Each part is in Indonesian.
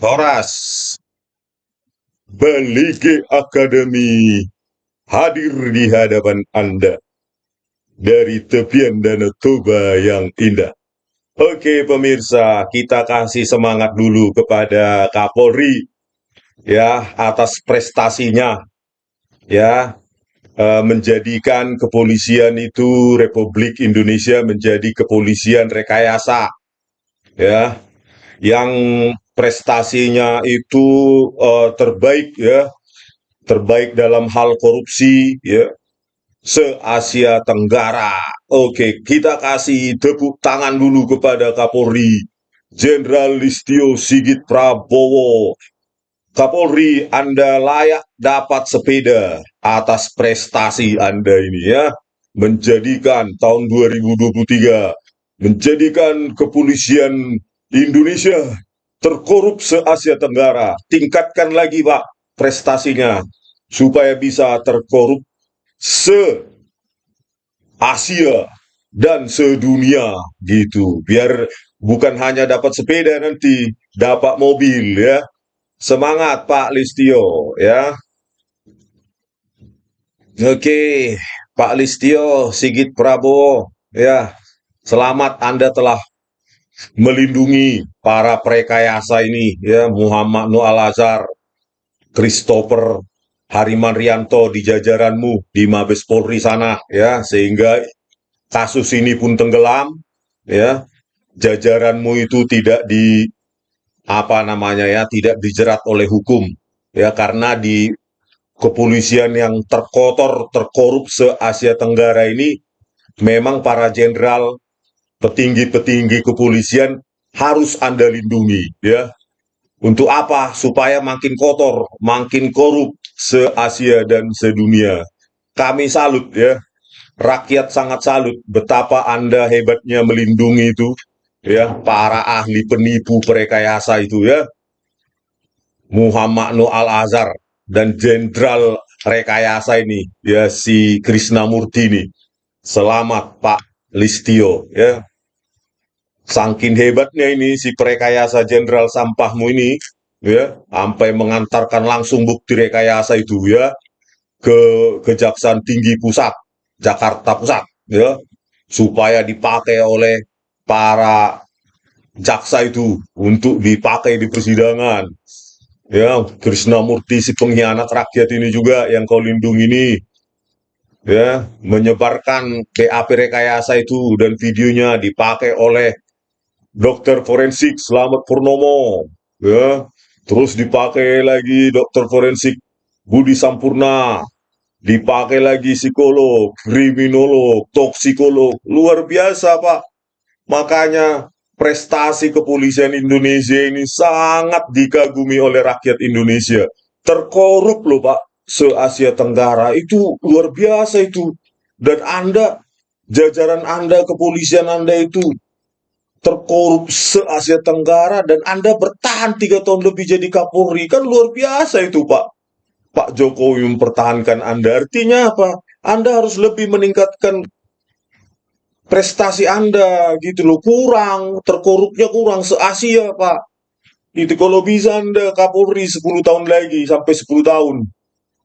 Horas, Balige Akademi hadir di hadapan Anda dari tepian Danau Toba yang indah. Oke pemirsa, kita kasih semangat dulu kepada Kapolri ya atas prestasinya ya, menjadikan kepolisian itu Republik Indonesia menjadi kepolisian rekayasa ya, yang prestasinya itu terbaik ya, terbaik dalam hal korupsi ya, se-Asia Tenggara. Oke, kita kasih tepuk tangan dulu kepada Kapolri Jenderal Listio Sigit Prabowo. Kapolri, Anda layak dapat sepeda atas prestasi Anda ini ya. Menjadikan tahun 2023, menjadikan kepolisian Indonesia terkorup se-Asia Tenggara. Tingkatkan lagi Pak prestasinya supaya bisa terkorup se-Asia dan sedunia gitu. Biar bukan hanya dapat sepeda nanti, dapat mobil ya. Semangat Pak Listio ya. Oke, Pak Listio Sigit Prabowo ya. Selamat Anda telah melindungi para prekayasa ini ya, Muhammad Nur Al-Azhar, Christopher Harimanrianto di jajaranmu di Mabes Polri sana ya, sehingga kasus ini pun tenggelam ya, jajaranmu itu tidak di apa namanya ya, tidak dijerat oleh hukum ya, karena di kepolisian yang terkotor terkorup se Asia Tenggara ini memang para jenderal petinggi-petinggi kepolisian harus Anda lindungi ya. Untuk apa? Supaya makin kotor, makin korup se Asia dan sedunia. Kami salut ya, rakyat sangat salut betapa Anda hebatnya melindungi itu ya, para ahli penipu perekayasa itu ya, Muhammad Nur Al-Azhar dan jenderal rekayasa ini ya, si Krisnamurti ini. Selamat Pak Listio ya. Saking hebatnya ini si perekayasa jenderal sampahmu ini ya, sampai mengantarkan langsung bukti rekayasa itu ya ke Kejaksaan Tinggi Pusat Jakarta Pusat ya, supaya dipakai oleh para jaksa itu untuk dipakai di persidangan ya. Krisnamurti si pengkhianat rakyat ini juga yang kau lindungi ini ya, menyebarkan BAP rekayasa itu dan videonya dipakai oleh dokter forensik Slamet Purnomo ya, terus dipakai lagi dokter forensik Budi Sampurna, dipakai lagi psikolog, kriminolog, toksikolog. Luar biasa Pak. Makanya prestasi kepolisian Indonesia ini sangat dikagumi oleh rakyat Indonesia. Terkorup loh Pak, se-Asia Tenggara itu luar biasa itu. Dan Anda, jajaran Anda, kepolisian Anda itu terkorup se-Asia Tenggara dan Anda bertahan 3 tahun lebih jadi Kapolri. Kan luar biasa itu Pak. Pak Jokowi mempertahankan Anda. Artinya apa? Anda harus lebih meningkatkan prestasi Anda gitu loh. Kurang, terkorupnya kurang se-Asia Pak. Itu kalau bisa Anda Kapolri 10 tahun lagi sampai 10 tahun.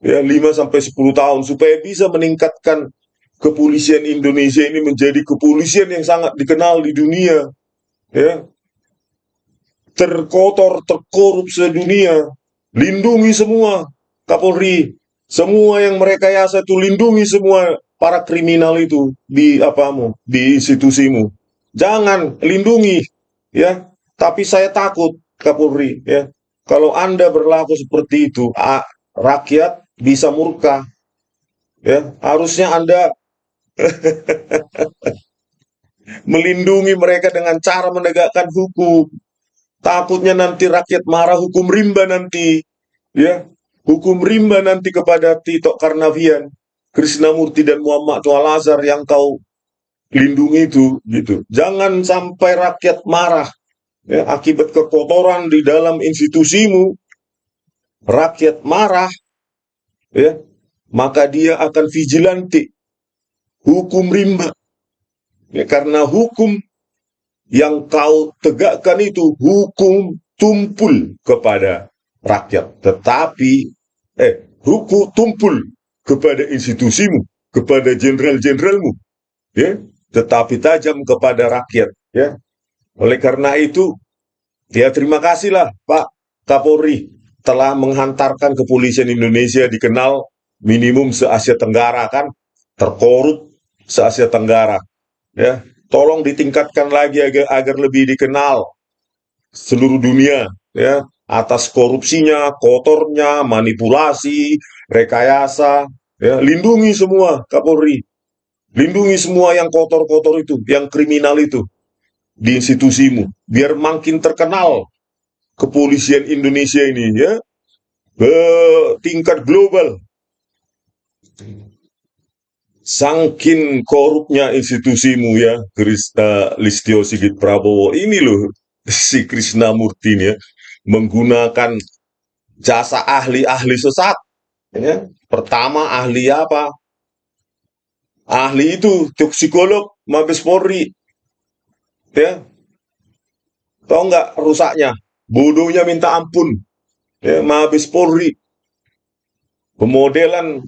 Ya, 5 sampai 10 tahun supaya bisa meningkatkan kepolisian Indonesia ini menjadi kepolisian yang sangat dikenal di dunia. Ya, terkotor, terkorup sedunia. Lindungi semua Kapolri. Semua yang merekayasa itu lindungi semua para kriminal itu di apamu, di institusimu. Jangan lindungi ya. Tapi saya takut Kapolri ya. Kalau Anda berlaku seperti itu, rakyat bisa murka ya. Harusnya Anda melindungi mereka dengan cara menegakkan hukum. Takutnya nanti rakyat marah, hukum rimba nanti ya. Hukum rimba nanti kepada Tito Karnavian, Krisnamurti dan Muhammad Al-Azhar yang kau lindungi itu gitu. Jangan sampai rakyat marah ya, akibat kekotoran di dalam institusimu. Rakyat marah ya, maka dia akan vigilanti, hukum rimba ya, karena hukum yang kau tegakkan itu hukum tumpul kepada rakyat, tetapi hukum tumpul kepada institusimu, kepada jenderal-jenderalmu, ya, tetapi tajam kepada rakyat, ya. Oleh karena itu, ya terima kasihlah Pak Kapolri telah menghantarkan kepolisian Indonesia dikenal minimum se-Asia Tenggara kan, terkorup se-Asia Tenggara, ya. Tolong ditingkatkan lagi agar lebih dikenal seluruh dunia, ya, atas korupsinya, kotornya, manipulasi, rekayasa, ya. Lindungi semua Kapolri, lindungi semua yang kotor-kotor itu, yang kriminal itu di institusimu, biar makin terkenal kepolisian Indonesia ini, ya, ke tingkat global. Sangkin korupnya institusimu, ya, Listio Sigit Prabowo ini loh, si Krisnamurti ini, ya, menggunakan jasa ahli-ahli sesat, ya. Pertama ahli apa? Ahli itu toksikolog Mabes Polri, ya. Tahu nggak rusaknya? Bodohnya minta ampun, ya, Mabes Polri. Pemodelan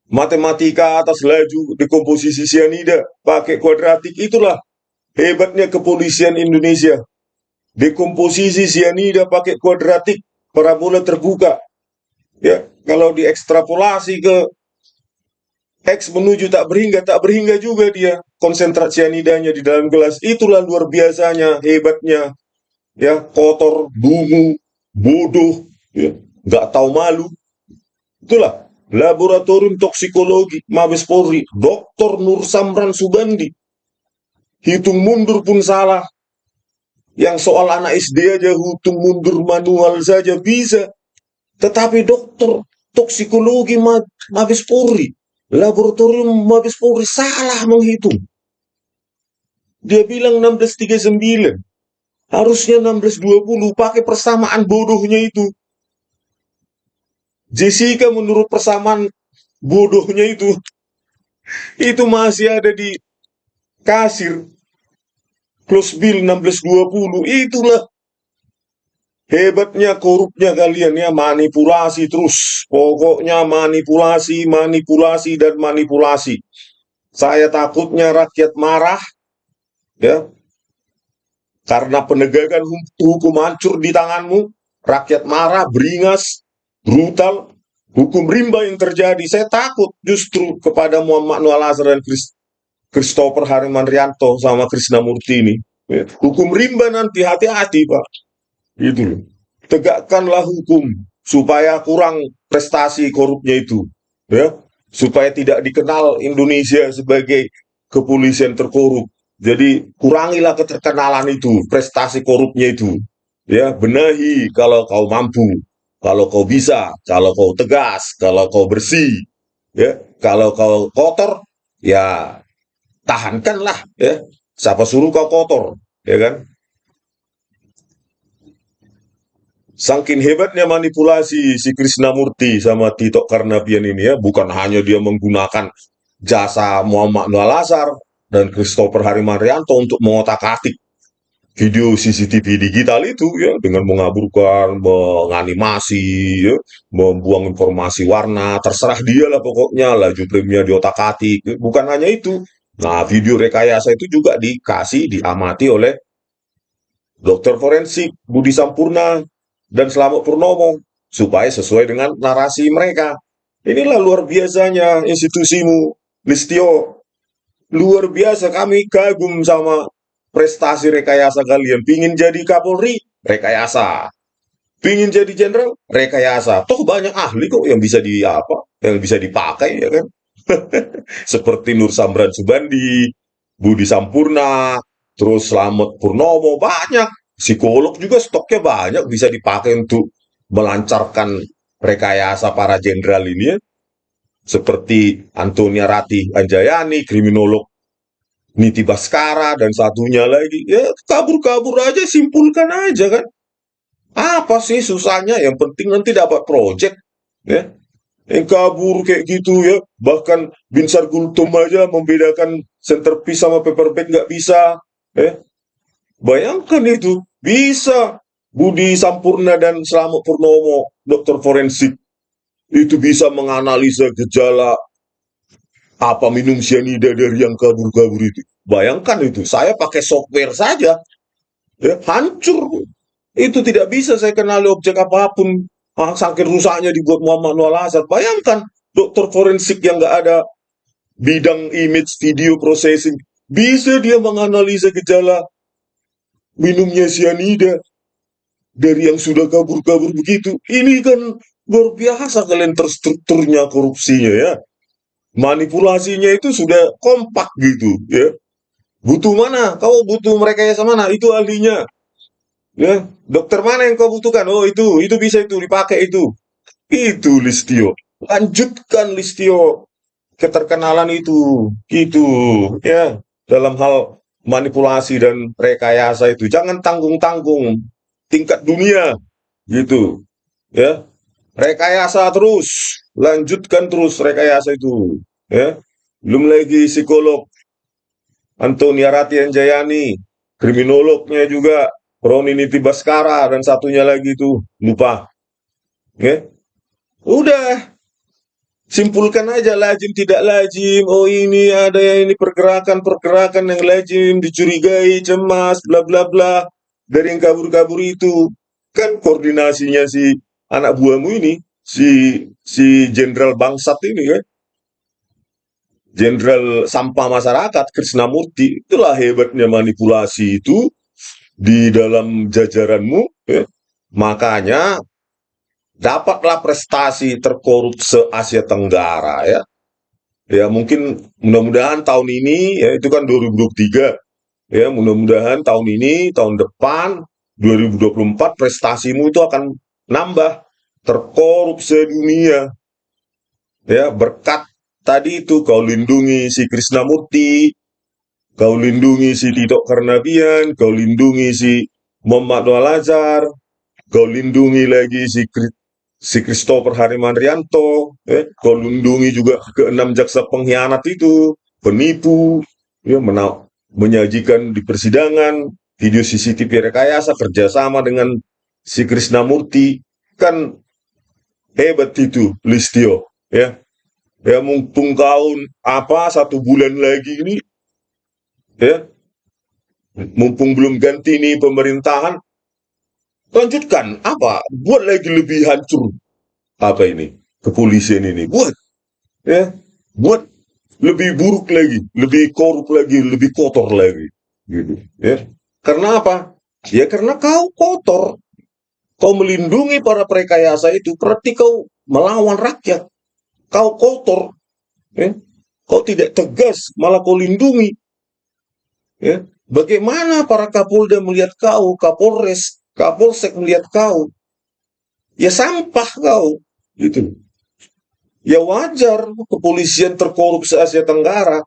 matematika atas laju dekomposisi sianida pakai kuadratik, itulah hebatnya kepolisian Indonesia. Dekomposisi sianida pakai kuadratik, parabola terbuka, ya. Kalau diekstrapolasi ke X menuju tak berhingga juga dia konsentrat sianidanya di dalam gelas. Itulah luar biasanya, hebatnya, ya, kotor, dungu, bodoh, ya, nggak tahu malu. Itulah Laboratorium Toksikologi Mabes Polri, Dr. Nur Samran Subandi. Hitung mundur pun salah. Yang soal anak SD aja hitung mundur manual saja bisa. Tetapi dokter toksikologi Mabes Polri, Laboratorium Mabes Polri salah menghitung. Dia bilang 1639. Harusnya 1620, pakai persamaan bodohnya itu. Jessica menurut persamaan bodohnya itu masih ada di kasir. Close bill 1620, itulah hebatnya korupnya kalian, ya, manipulasi terus. Pokoknya manipulasi, manipulasi, dan manipulasi. Saya takutnya rakyat marah, ya, karena penegakan hukum hancur di tanganmu. Rakyat marah, beringas, brutal, hukum rimba yang terjadi. Saya takut justru kepada Muhammad Nur Al-Azhar dan Christopher Harimanrianto sama Krisnamurti ini. Ya, hukum rimba nanti, hati-hati Pak. Itu loh. Tegakkanlah hukum supaya kurang prestasi korupnya itu, ya. Supaya tidak dikenal Indonesia sebagai kepolisian terkorup. Jadi kurangilah keterkenalan itu, prestasi korupnya itu. Ya, benahi kalau kau mampu, kalau kau bisa, kalau kau tegas, kalau kau bersih, ya. Kalau kau kotor, ya tahankanlah, ya. Siapa suruh kau kotor, ya kan? Saking hebatnya manipulasi si Krisnamurti sama Tito Karnavian ini, ya, bukan hanya dia menggunakan jasa Muhammad Nur Al-Azhar dan Christopher Harimanrianto untuk mengotak-atik video CCTV digital itu, ya, dengan mengaburkan, menganimasi, ya, membuang informasi warna, terserah dia lah pokoknya, laju premium diotak-atik. Bukan hanya itu. Nah, video rekayasa itu juga diamati oleh dokter forensik Budi Sampurna dan Slamet Purnomo supaya sesuai dengan narasi mereka. Inilah luar biasanya institusimu, Listio. Luar biasa, kami kagum sama prestasi rekayasa kalian. Pingin jadi Kapolri, rekayasa. Pingin jadi jenderal, rekayasa. Toh banyak ahli kok yang bisa yang bisa dipakai, ya kan? Seperti Nur Samran Subandi, Budi Sampurna, terus Slamet Purnomo, banyak. Psikolog juga stoknya banyak, bisa dipakai untuk melancarkan rekayasa para jenderal ini, ya. Seperti Antonia Ratih Anjayani, kriminolog Niti Baskara, dan satunya lagi. Ya kabur-kabur aja, simpulkan aja kan. Apa sih susahnya? Yang penting nanti dapat project, ya. Yang kabur kayak gitu, ya. Bahkan Binsar Gultom aja membedakan centerpiece sama paperback nggak bisa, ya. Bayangkan itu, bisa Budi Sampurna dan Slamet Purnomo, dokter forensik, itu bisa menganalisa gejala apa minum cyanida dari yang kabur-kabur itu. Bayangkan itu, saya pakai software saja, ya hancur. Itu tidak bisa saya kenali objek apapun. Saking rusaknya dibuat Muhammad Noor Al-Azhar. Bayangkan dokter forensik yang nggak ada bidang image video processing, bisa dia menganalisa gejala minumnya cyanida dari yang sudah kabur-kabur begitu. Ini kan luar biasa kalian terstrukturnya korupsinya ya. Manipulasinya itu sudah kompak gitu ya. Butuh mana? Kau butuh mereka yang mana? Itu ahlinya. Ya, dokter mana yang kau butuhkan? Oh, itu bisa itu dipakai itu. Itu Listio. Lanjutkan Listio keterkenalan itu. Itu ya dalam hal manipulasi dan rekayasa itu. Jangan tanggung-tanggung tingkat dunia gitu. Ya, rekayasa terus, lanjutkan terus rekayasa itu. Ya, belum lagi psikolog Antonia Ratian Jayani, kriminolognya juga Roni Niti Baskara dan satunya lagi itu lupa. Ya, udah simpulkan aja lazim tidak lazim. Oh ini ada yang ini pergerakan-pergerakan yang lazim dicurigai, cemas, bla bla bla dari yang kabur-kabur itu. Kan koordinasinya si anak buahmu ini, si Jenderal Bangsat ini kan, Jenderal Sampah Masyarakat Krisnamurti. Itulah hebatnya manipulasi itu di dalam jajaranmu ya. Makanya dapatlah prestasi terkorup se-Asia Tenggara ya. Ya mungkin mudah-mudahan tahun ini ya itu kan 2023 ya mudah-mudahan tahun ini tahun depan 2024 prestasimu itu akan nambah terkorup sedunia ya berkat tadi itu kau lindungi si Krisnamurti, kau lindungi si Tito Karnavian, kau lindungi si Muhammad Noor Al-Azhar, kau lindungi lagi si Christopher Harimanrianto, kau lindungi juga keenam jaksa pengkhianat itu, penipu, ya, menyajikan di persidangan video CCTV rekayasa kerjasama dengan si Krisnamurti, kan hebat itu Listio, ya. Ya mumpung kau apa 1 bulan lagi ini, ya, mumpung belum ganti nih pemerintahan, lanjutkan apa? Buat lagi lebih hancur apa ini kepolisian ini buat ya buat lebih buruk lagi, lebih korup lagi, lebih kotor lagi gitu ya. Karena apa? Ya karena kau kotor, kau melindungi para perekayasa itu berarti kau melawan rakyat, kau kotor ya. Kau tidak tegas malah kau lindungi ya. Bagaimana para Kapolda melihat kau, Kapolres, Kapolsek melihat kau, ya sampah kau gitu. Ya wajar kepolisian terkorup se Asia Tenggara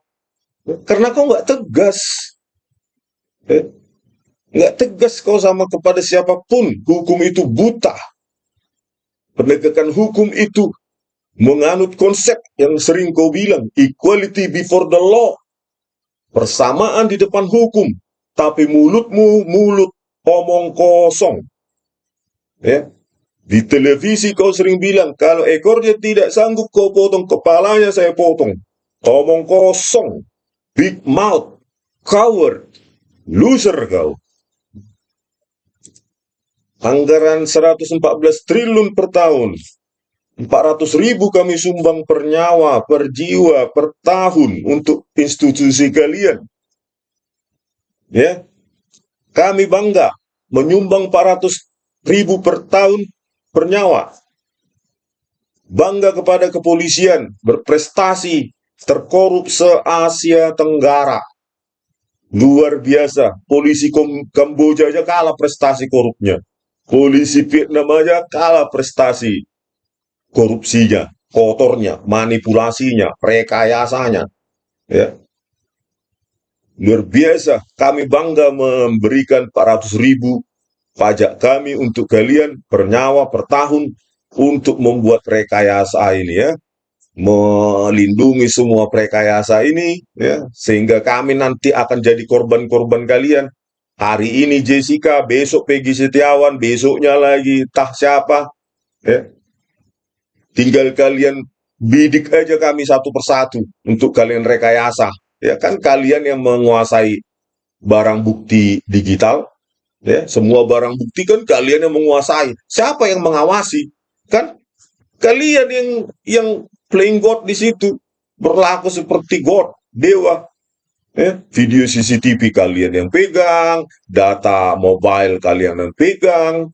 karena kau nggak tegas, eh, nggak tegas kau sama kepada siapapun. Hukum itu buta, penegakan hukum itu menganut konsep yang sering kau bilang equality before the law, persamaan di depan hukum. Tapi mulutmu mulut omong kosong, ya. Di televisi kau sering bilang kalau ekornya tidak sanggup kau potong kepalanya saya potong. Omong kosong. Big mouth, coward, loser kau. Anggaran 114 triliun per tahun. 400.000 kami sumbang per nyawa, per jiwa, per tahun untuk institusi kalian. Ya, kami bangga menyumbang 400.000 per tahun per nyawa. Bangga kepada kepolisian, berprestasi, terkorup se-Asia Tenggara. Luar biasa, polisi Kamboja aja kalah prestasi korupnya. Polisi Vietnam aja kalah prestasi korupsinya, kotornya, manipulasinya, rekayasanya. Ya. Luar biasa, kami bangga memberikan 400.000 pajak kami untuk kalian per nyawa per tahun untuk membuat rekayasa ini ya. Melindungi semua rekayasa ini ya sehingga kami nanti akan jadi korban-korban kalian. Hari ini Jessica, besok Peggy Setiawan, besoknya lagi tah siapa, ya. Tinggal kalian bidik aja kami satu persatu untuk kalian rekayasa. Ya kan kalian yang menguasai barang bukti digital, ya. Semua barang bukti kan kalian yang menguasai. Siapa yang mengawasi? Kan kalian yang playing God di situ, berlaku seperti God, dewa. Video CCTV kalian yang pegang, data mobile kalian yang pegang,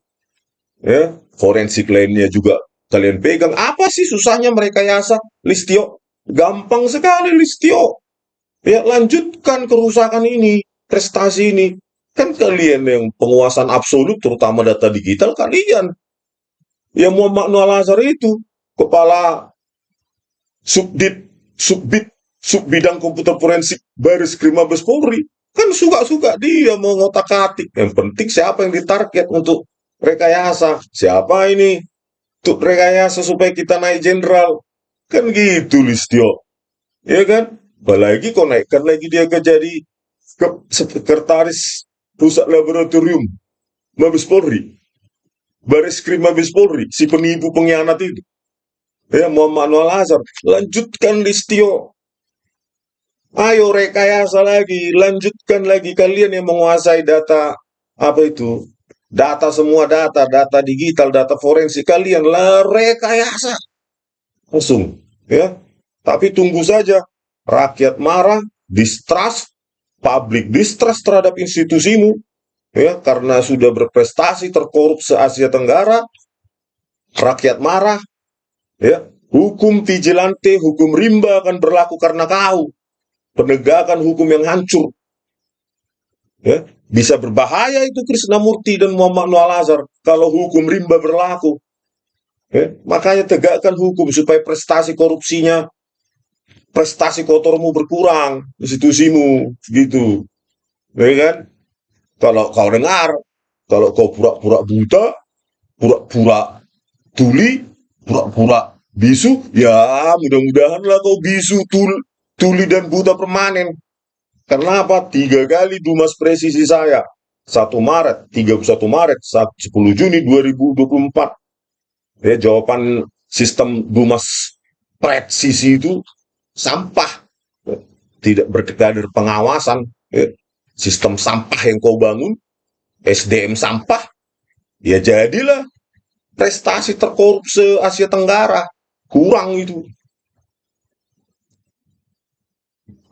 forensik lainnya juga kalian pegang. Apa sih susahnya merekayasa, Listio? Gampang sekali, Listio. Ya, lanjutkan kerusakan ini, prestasi ini. Kan kalian yang penguasaan absolut, terutama data digital, kalian. Ya, Muhammad Noah Lazar itu, kepala subdit, subbit, subbidang komputer forensik Baris Krim Mabes Polri. Kan suka-suka dia mau ngotak-atik. Yang penting siapa yang ditarget untuk rekayasa. Siapa ini? Untuk rekayasa supaya kita naik jenderal. Kan gitu, Listio. Ya kan? Apalagi kau naikkan lagi dia ke jadi sekretaris pusat laboratorium Mabes Polri. Baris Krim Mabes Polri. Si penipu pengkhianat itu. Ya, Muhammad Noah Lazar. Lanjutkan, Listio. Ayo rekayasa lagi, lanjutkan lagi kalian yang menguasai data apa itu? Data semua data digital, data forensik kalian lah rekayasa langsung, ya. Tapi tunggu saja, rakyat marah, distrust, public distrust terhadap institusimu, ya, karena sudah berprestasi terkorup se Asia Tenggara, rakyat marah, ya. Hukum vigilante, hukum rimba akan berlaku karena kau. Penegakan hukum yang hancur, ya, bisa berbahaya itu Krisnamurti dan Muhammad Noah Lazar kalau hukum rimba berlaku, ya. Makanya tegakkan hukum supaya prestasi korupsinya, prestasi kotormu berkurang, institusimu gitu, ya kan. Kalau kau dengar, kalau kau pura-pura buta, pura-pura tuli, pura-pura bisu, ya mudah-mudahanlah kau bisu, tuli dan buta permanen. Kenapa? 3 kali Dumas presisi saya. 1 Maret, 31 Maret, 10 Juni 2024. Ya, jawaban sistem Dumas presisi itu sampah. Tidak berkader pengawasan. Ya. Sistem sampah yang kau bangun, SDM sampah, ya jadilah prestasi terkorup se-Asia Tenggara. Kurang itu.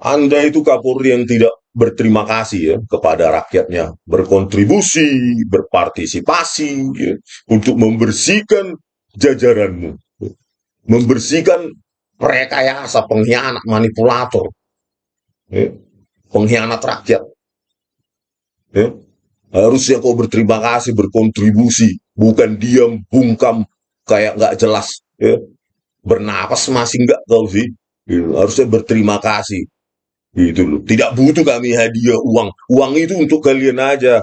Anda itu Kapolri yang tidak berterima kasih ya kepada rakyatnya, berkontribusi, berpartisipasi ya, untuk membersihkan jajaranmu, membersihkan rekayasa pengkhianat, manipulator, ya, pengkhianat rakyat. Ya. Harusnya kau berterima kasih, berkontribusi, bukan diam, bungkam, kayak nggak jelas. Ya. Bernapas masih nggak kau sih. Ya. Harusnya berterima kasih. Gitu loh. Tidak butuh kami hadiah uang. Uang itu untuk kalian aja.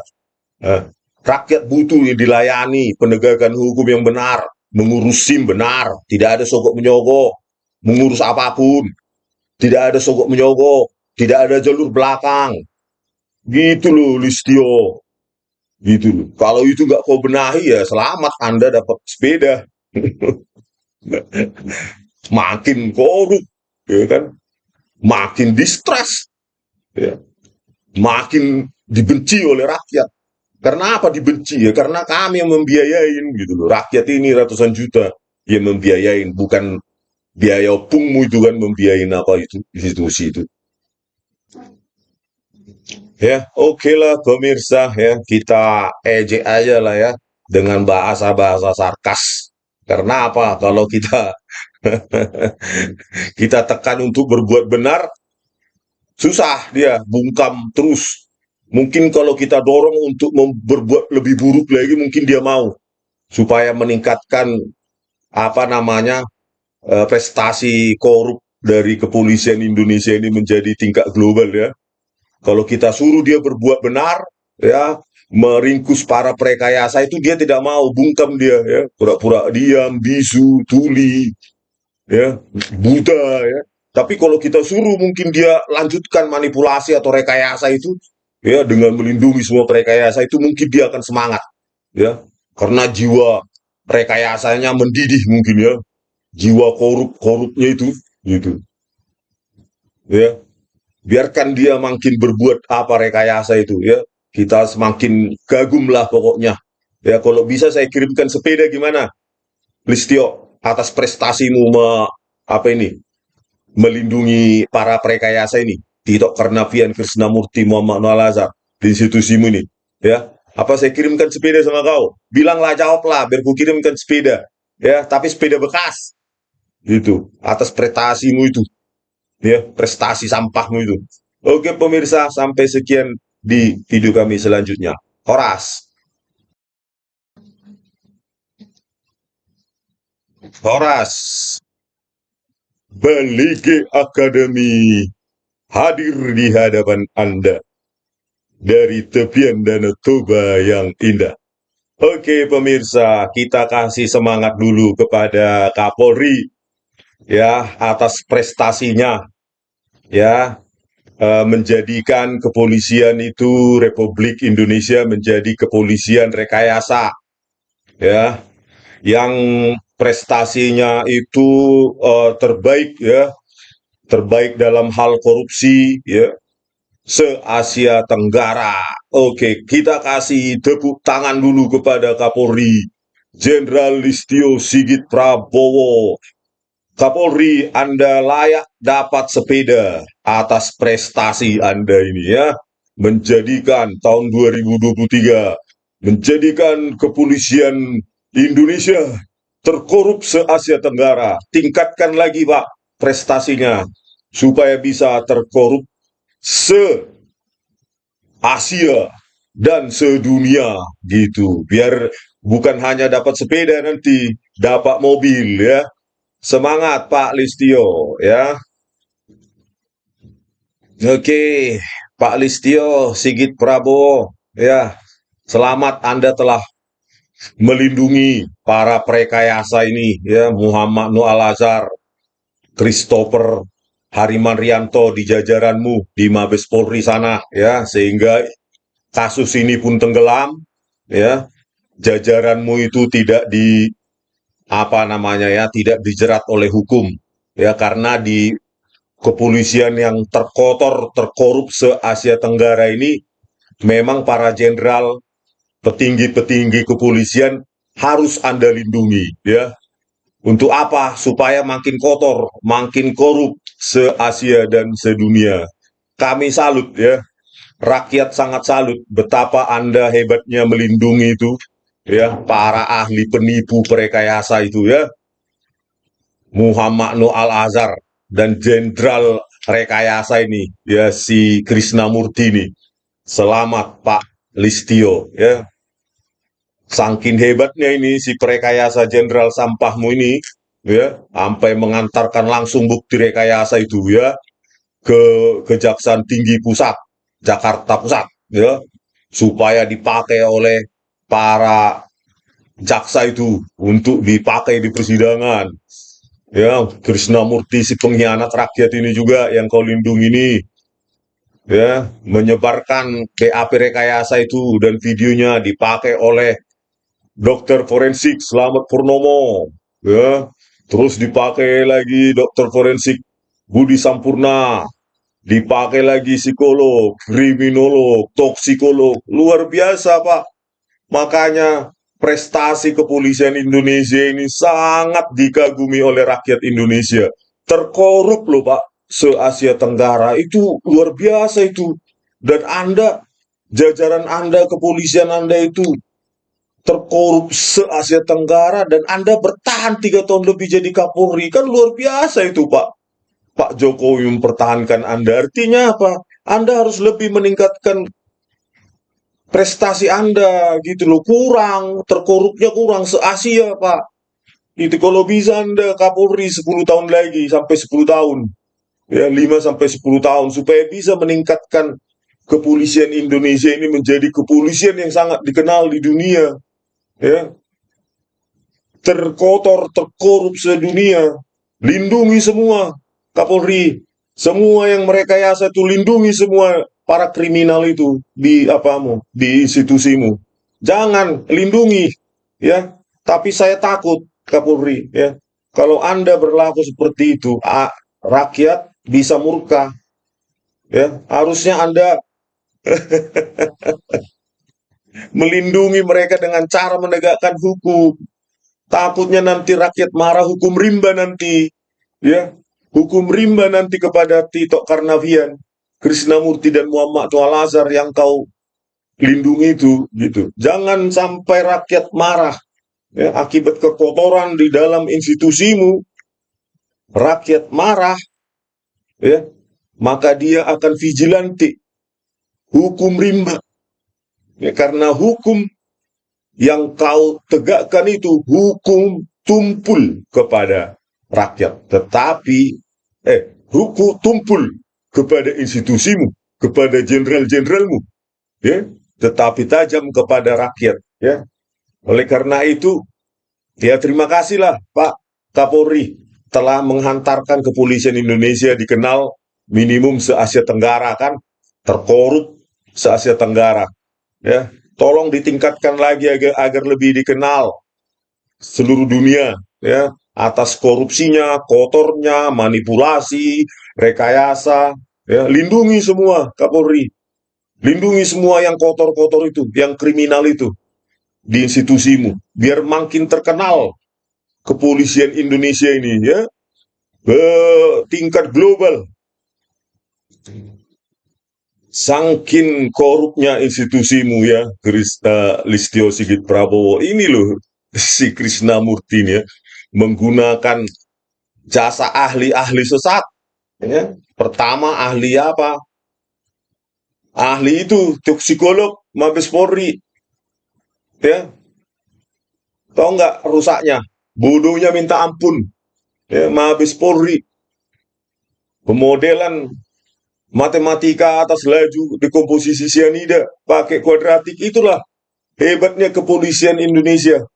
Eh, Rakyat butuh dilayani, penegakan hukum yang benar, mengurus SIM benar, tidak ada sogok menyogok, mengurus apapun, tidak ada sogok menyogok, tidak ada jalur belakang. Gitu loh, Listio. Gitu loh. Kalau itu nggak kau benahi ya selamat Anda dapat sepeda. Makin korup, ya kan? Makin distrust, ya. Makin dibenci oleh rakyat. Karena apa dibenci ya? Karena kami yang membiayain gitu loh. Rakyat ini ratusan juta yang membiayain, bukan biaya pungmu itu kan membiayain apa itu institusi itu. Ya, oke lah pemirsa ya, kita ejek aja lah ya dengan bahasa-bahasa sarkas. Karena apa? Kalau kita kita tekan untuk berbuat benar, susah dia bungkam terus. Mungkin kalau kita dorong untuk berbuat lebih buruk lagi, mungkin dia mau supaya meningkatkan apa namanya prestasi korup dari kepolisian Indonesia ini menjadi tingkat global ya. Kalau kita suruh dia berbuat benar, ya, meringkus para prekayasa itu dia tidak mau, bungkam dia, ya, pura-pura diam, bisu, tuli, ya, buta, ya. Tapi kalau kita suruh mungkin dia lanjutkan manipulasi atau rekayasa itu, ya, dengan melindungi semua rekayasa itu mungkin dia akan semangat, ya, karena jiwa rekayasanya mendidih mungkin ya, jiwa korupnya itu, gitu, ya. Biarkan dia makin berbuat apa rekayasa itu, ya, kita semakin kagum lah pokoknya, ya. Kalau bisa saya kirimkan sepeda gimana, Listio, atas prestasimu apa ini melindungi para rekayasa ini, Tito Karnavian, Krishnamurti, Muhammad Noah Lazar, di institusimu ini, ya. Apa saya kirimkan sepeda sama kau? Bilanglah, jawablah, biar ku kirimkan sepeda, ya. Tapi sepeda bekas, gitu. Atas prestasimu itu, ya, prestasi sampahmu itu. Oke pemirsa, sampai sekian di video kami selanjutnya. Horas, Horas, Balige Akademi hadir di hadapan Anda dari tepian Danau Toba yang indah. Oke pemirsa, kita kasih semangat dulu kepada Kapolri, ya, atas prestasinya, ya, menjadikan kepolisian itu Republik Indonesia menjadi kepolisian rekayasa, ya, yang prestasinya itu terbaik, ya, terbaik dalam hal korupsi, ya, se-Asia Tenggara. Oke, kita kasih tepuk tangan dulu kepada Kapolri Jenderal Listio Sigit Prabowo. Kapolri, Anda layak dapat sepeda atas prestasi Anda ini, ya. Menjadikan tahun 2023, menjadikan kepolisian Indonesia terkorup se-Asia Tenggara. Tingkatkan lagi, Pak, prestasinya supaya bisa terkorup se-Asia dan sedunia, gitu. Biar bukan hanya dapat sepeda, nanti dapat mobil, ya. Semangat Pak Listio, ya. Oke, Pak Listio Sigit Prabowo, ya. Selamat, Anda telah melindungi para prekayasa ini, ya, Muhammad Noah Lazar, Christopher Harimanrianto di jajaranmu di Mabes Polri sana, ya, sehingga kasus ini pun tenggelam, ya. Jajaranmu itu tidak di apa namanya, ya, tidak dijerat oleh hukum, ya, karena di kepolisian yang terkotor, terkorup se-Asia Tenggara ini, memang para jenderal, petinggi-petinggi kepolisian harus Anda lindungi, ya. Untuk apa? Supaya makin kotor, makin korup se-Asia dan sedunia. Kami salut, ya. Rakyat sangat salut betapa Anda hebatnya melindungi itu, ya, para ahli penipu perekayasa itu, ya. Muhammad Noah Al-Azhar dan Jenderal Rekayasa ini, ya, si Krishnamurti ini. Selamat Pak Listio, ya. Saking hebatnya ini si perekayasa Jenderal Sampahmu ini, ya, sampai mengantarkan langsung bukti rekayasa itu, ya, ke Kejaksaan Tinggi Pusat Jakarta Pusat, ya, supaya dipakai oleh para jaksa itu untuk dipakai di persidangan. Ya, Krishnamurti si pengkhianat rakyat ini juga yang kau lindungi ini, ya, menyebarkan BAP rekayasa itu dan videonya dipakai oleh dokter forensik Slamet Purnomo, ya, terus dipakai lagi dokter forensik Budi Sampurna, dipakai lagi psikolog, kriminolog, toksikolog, luar biasa Pak. Makanya prestasi kepolisian Indonesia ini sangat dikagumi oleh rakyat Indonesia. Terkorup loh Pak, se-Asia Tenggara itu luar biasa itu. Dan Anda, jajaran Anda, kepolisian Anda itu terkorup se-Asia Tenggara dan Anda bertahan 3 tahun lebih jadi Kapolri. Kan luar biasa itu Pak. Pak Jokowi mempertahankan Anda. Artinya apa? Anda harus lebih meningkatkan prestasi Anda gitu loh, kurang, terkorupnya kurang se-Asia Pak. Itu kalau bisa Anda Kapolri 10 tahun lagi sampai 10 tahun. Ya, 5 sampai 10 tahun supaya bisa meningkatkan kepolisian Indonesia ini menjadi kepolisian yang sangat dikenal di dunia, ya. Terkotor, terkorup sedunia. Lindungi semua Kapolri. Semua yang merekayasa itu lindungi semua para kriminal itu di di institusimu. Jangan lindungi, ya. Tapi saya takut, Kapolri, ya. Kalau Anda berlaku seperti itu, rakyat bisa murka, ya. Harusnya Anda melindungi mereka dengan cara menegakkan hukum. Takutnya nanti rakyat marah, hukum rimba nanti, ya. Hukum rimba nanti kepada Tito Karnavian, Krishnamurti dan Muhammad Al-Azhar yang kau lindungi itu, gitu. Jangan sampai rakyat marah, ya, akibat kekotoran di dalam institusimu. Rakyat marah, ya, maka dia akan vigilante, hukum rimba, ya, karena hukum yang kau tegakkan itu hukum tumpul kepada rakyat, tetapi hukum tumpul kepada institusimu, kepada jenderal-jenderalmu, ya, tetapi tajam kepada rakyat, ya. Oleh karena itu, ya, terima kasihlah Pak Kapolri telah menghantarkan kepolisian Indonesia, dikenal minimum se-Asia Tenggara, kan, terkorup se-Asia Tenggara, ya. Tolong ditingkatkan lagi agar lebih dikenal seluruh dunia, ya, atas korupsinya, kotornya, manipulasi, rekayasa, ya. Lindungi semua, Kapolri. Lindungi semua yang kotor-kotor itu, yang kriminal itu di institusimu, biar makin terkenal kepolisian Indonesia ini, ya, ke tingkat global. Sangkin korupnya institusimu, ya, Listio Sigit Prabowo ini loh, si Krishnamurti ini, ya, menggunakan jasa ahli-ahli sesat, ya. Pertama ahli apa? Ahli itu toksikolog Mabes Polri, ya. Tahu nggak rusaknya? Bodohnya minta ampun, ya, Mabes Polri. Pemodelan matematika atas laju dekomposisi sianida pakai kuadratik, itulah hebatnya kepolisian Indonesia.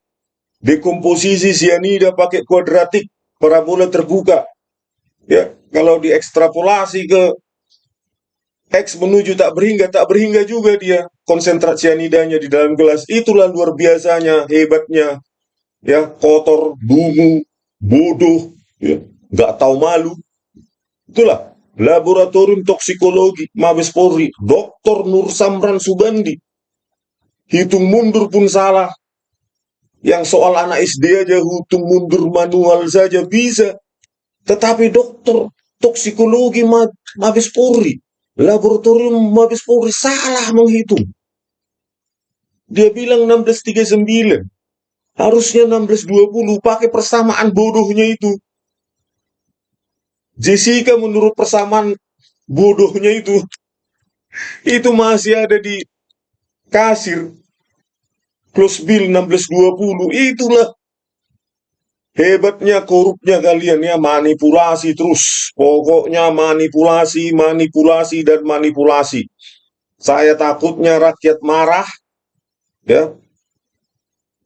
Dekomposisi sianida pakai kuadratik, parabola terbuka, ya. Kalau diekstrapolasi ke X menuju tak berhingga juga dia konsentrat sianidanya di dalam gelas. Itulah luar biasanya, hebatnya, ya. Kotor, dungu, bodoh, ya, nggak tahu malu. Itulah Laboratorium Toksikologi Mabes Polri, Dr. Nur Samran Subandi. Hitung mundur pun salah. Yang soal anak SD aja hitung mundur manual saja bisa. Tetapi dokter toksikologi Mabes Polri, Laboratorium Mabes Polri salah menghitung. Dia bilang 1639. Harusnya 1620, pakai persamaan bodohnya itu. Jessica menurut persamaan bodohnya itu masih ada di kasir. Close bill 1620. Itulah hebatnya korupnya kalian, ya, manipulasi terus. Pokoknya manipulasi, manipulasi, dan manipulasi. Saya takutnya rakyat marah, ya,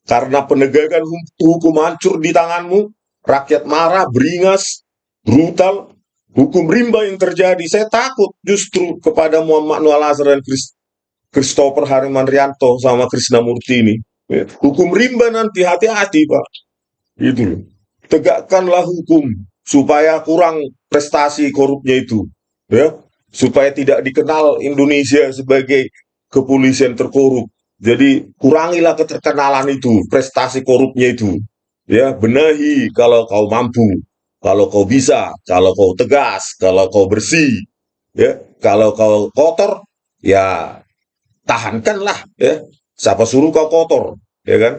karena penegakan hukum hancur di tanganmu. Rakyat marah, beringas, brutal, hukum rimba yang terjadi. Saya takut justru kepada Muhammad Al-Azhar dan Christopher Harimanrianto sama Krishnamurti ini. Hukum rimba nanti, hati-hati, Pak. Itu loh. Tegakkanlah hukum supaya kurang prestasi korupnya itu, ya. Supaya tidak dikenal Indonesia sebagai kepolisian terkorup. Jadi kurangilah keterkenalan itu, prestasi korupnya itu. Ya, benahi kalau kau mampu, kalau kau bisa, kalau kau tegas, kalau kau bersih, ya. Kalau kau kotor, ya tahankanlah, ya. Siapa suruh kau kotor, ya kan?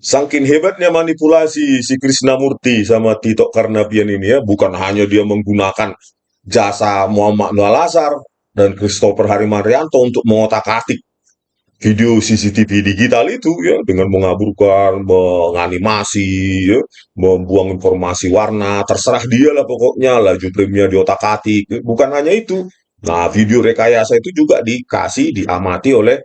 Saking hebatnya manipulasi si Krishnamurti sama Tito Karnavian ini, ya, bukan hanya dia menggunakan jasa Muhammad Al-Azhar dan Christopher Harimanrianto untuk mengotak-atik video CCTV digital itu, ya, dengan mengaburkan, menganimasi, ya, membuang informasi warna, terserah dia lah pokoknya, laju premium diotak-atik. Bukan hanya itu. Nah, video rekayasa itu juga diamati oleh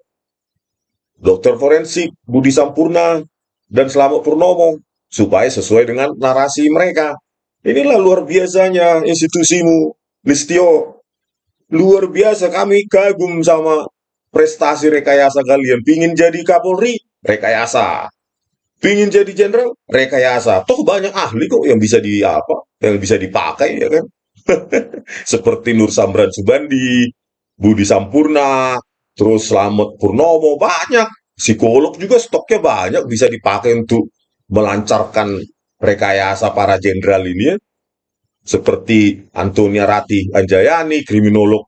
dokter forensik Budi Sampurna dan Slamet Purnomo supaya sesuai dengan narasi mereka. Inilah luar biasanya institusimu, Listio, luar biasa, kami kagum sama prestasi rekayasa kalian. Pingin jadi Kapolri, rekayasa. Pingin jadi jenderal, rekayasa. Toh banyak ahli kok yang bisa di apa, yang bisa dipakai ya kan. Seperti Nur Samran Subandi, Budi Sampurna, terus Slamet Purnomo, banyak. Psikolog juga stoknya banyak, bisa dipakai untuk melancarkan rekayasa para jenderal ini ya. Seperti Antonia Ratih Anjayani, kriminolog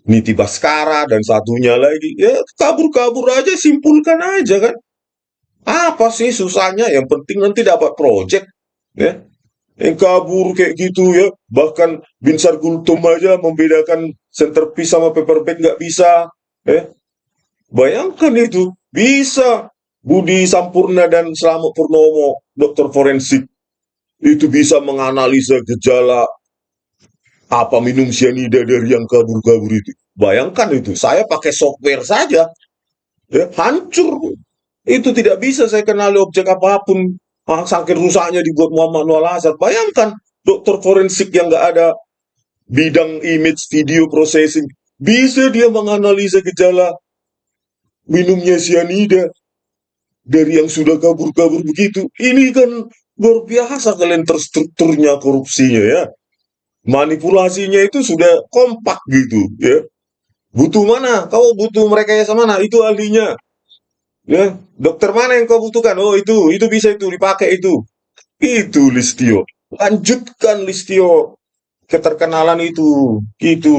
Niti Baskara, dan satunya lagi. Ya kabur-kabur aja, simpulkan aja kan. Apa sih susahnya? Yang penting nanti dapat project. Ya, yang kabur kayak gitu ya, bahkan Binsar Gultum aja membedakan centerpiece sama paperback nggak bisa. Bayangkan itu bisa. Budi Sampurna dan Slamet Purnomo, dokter forensik, itu bisa menganalisa gejala apa minum cyanida dari yang kabur-kabur itu. Bayangkan itu, saya pakai software saja, ya hancur. Itu tidak bisa saya kenali objek apapun. Saking rusaknya dibuat Muhammad Noor Al-Azhar. Bayangkan dokter forensik yang nggak ada bidang image video processing, bisa dia menganalisa gejala minumnya cyanida dari yang sudah kabur-kabur begitu. Ini kan luar biasa kalian terstrukturnya korupsinya ya. Manipulasinya itu sudah kompak gitu ya. Butuh mana? Kau butuh mereka yang sama mana? Itu ahlinya. Ya, dokter mana yang kau butuhkan? Oh, itu bisa itu dipakai itu. Itu Listio. Lanjutkan Listio keterkenalan itu. Gitu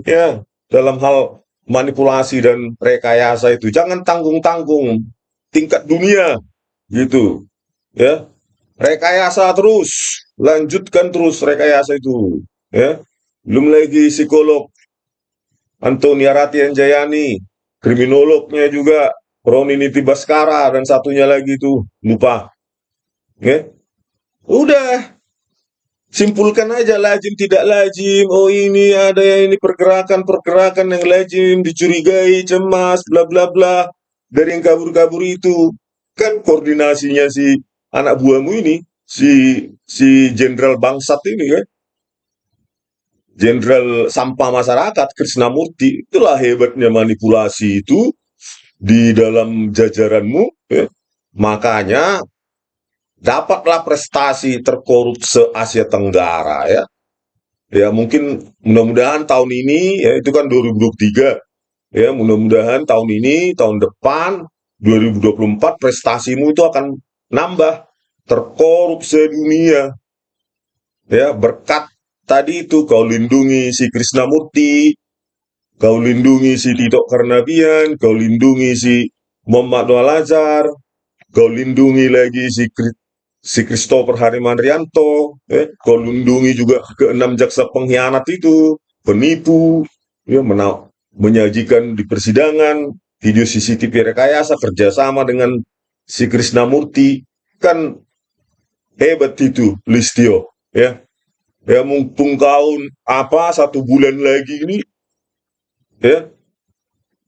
ya. Dalam hal manipulasi dan rekayasa itu jangan tanggung-tanggung. Tingkat dunia gitu. Ya. Rekayasa terus. Lanjutkan terus rekayasa itu. Ya. Belum lagi psikolog Antonia Ratih Anjayani, kriminolognya juga Roni Niti Baskara, dan satunya lagi itu lupa. Ya. Udah, simpulkan aja lazim tidak lazim. Oh ini ada yang ini pergerakan-pergerakan yang lazim, dicurigai, cemas, bla bla bla. Dari yang kabur-kabur itu. Kan koordinasinya si anak buahmu ini, si Jenderal Bangsat ini kan. Jenderal Sampah Masyarakat Krisnamurti. Itulah hebatnya manipulasi itu di dalam jajaranmu. Ya. Makanya dapatlah prestasi terkorup se-Asia Tenggara ya. Ya mungkin mudah-mudahan tahun ini ya, itu kan 2023 ya, mudah-mudahan tahun ini, tahun depan 2024 prestasimu itu akan nambah, terkorup sedunia ya, berkat tadi itu kau lindungi si Krisnamurti, kau lindungi si Tito Karnavian, kau lindungi si Muhammad Noor Al-Azhar, kau lindungi lagi si Christopher Harimanrianto, kau lindungi juga keenam jaksa pengkhianat itu, penipu, ya, menyajikan di persidangan video CCTV rekayasa kerjasama dengan si Krisnamurti. Kan hebat itu Listio ya. Ya mumpung kau apa 1 bulan lagi ini ya,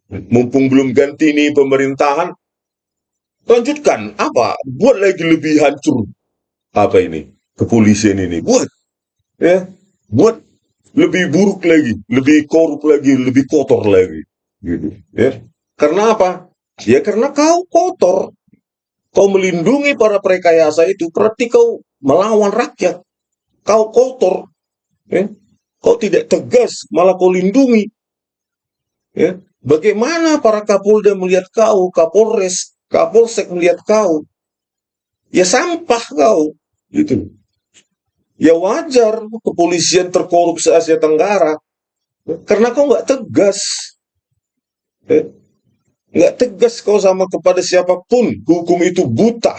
mumpung belum ganti nih pemerintahan, lanjutkan apa, buat lagi lebih hancur apa ini kepolisian ini, buat ya, buat lebih buruk lagi, lebih korup lagi, lebih kotor lagi gitu ya. Karena apa? Ya karena kau kotor, kau melindungi para perekayasa itu berarti kau melawan rakyat. Kau kotor ya. Kau tidak tegas, malah kau lindungi ya. Bagaimana para Kapolda melihat kau, Kapolres, Kapolsek melihat kau? Ya sampah kau, gitu. Ya wajar kepolisian terkorup se Asia Tenggara, karena kau nggak tegas, ya. Nggak tegas kau sama kepada siapapun. Hukum itu buta.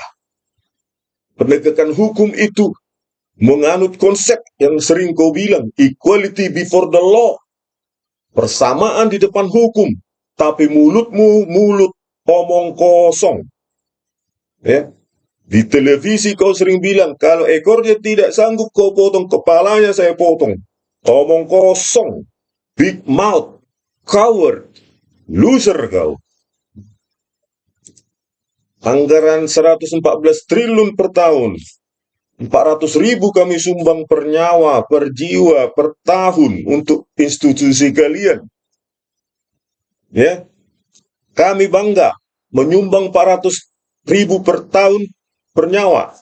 Penegakan hukum itu menganut konsep yang sering kau bilang, equality before the law, persamaan di depan hukum. Tapi mulutmu mulut omong kosong, ya. Di televisi kau sering bilang, kalau ekornya tidak sanggup kau potong, kepalanya saya potong. Omong kosong, big mouth, coward, loser kau. Anggaran 114 triliun per tahun. 400.000 kami sumbang per nyawa, per jiwa, per tahun untuk institusi kalian. Ya, kami bangga menyumbang 400.000 per tahun per nyawa.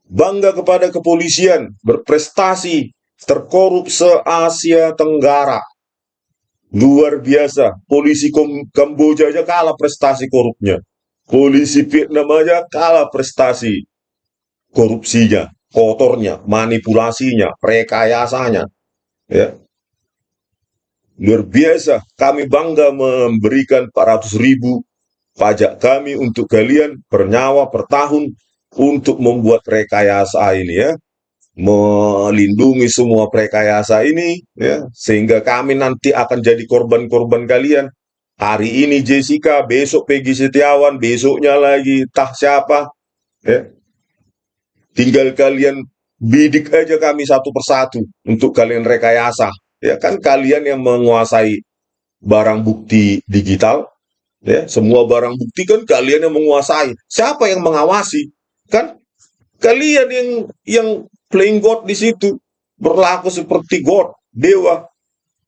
Bangga kepada kepolisian, berprestasi, terkorup se-Asia Tenggara. Luar biasa, polisi Kamboja aja kalah prestasi korupnya. Polisi Vietnam aja kalah prestasi korupsinya, kotornya, manipulasinya, rekayasanya. Ya, luar biasa, kami bangga memberikan 400.000 pajak kami untuk kalian per nyawa per tahun untuk membuat rekayasa ini ya, melindungi semua rekayasa ini ya, sehingga kami nanti akan jadi korban-korban kalian. Hari ini Jessica, besok Peggy Setiawan, besoknya lagi entah siapa ya. Tinggal kalian bidik aja kami satu persatu untuk kalian rekayasa. Ya kan kalian yang menguasai barang bukti digital, ya semua barang bukti kan kalian yang menguasai. Siapa yang mengawasi? Kan kalian yang playing God di situ, berlaku seperti God, dewa.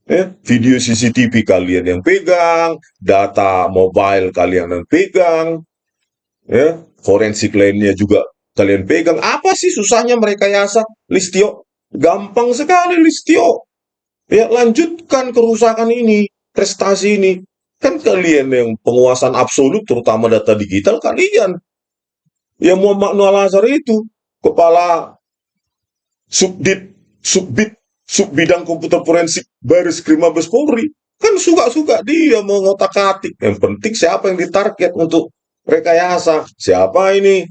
Ya, video CCTV kalian yang pegang, data mobile kalian yang pegang, ya forensik lainnya juga kalian pegang. Apa sih susahnya mereka yasa, Listio? Gampang sekali, Listio. Ya, lanjutkan kerusakan ini, prestasi ini. Kan kalian yang penguasaan absolut, terutama data digital, kalian. Ya Muhammad Noah Lazar itu, kepala subdit, subbit, subbidang komputer forensik Baris Krim Mabes Polri. Kan suka-suka dia mau ngotak-atik. Yang penting siapa yang ditarget untuk rekayasa. Siapa ini?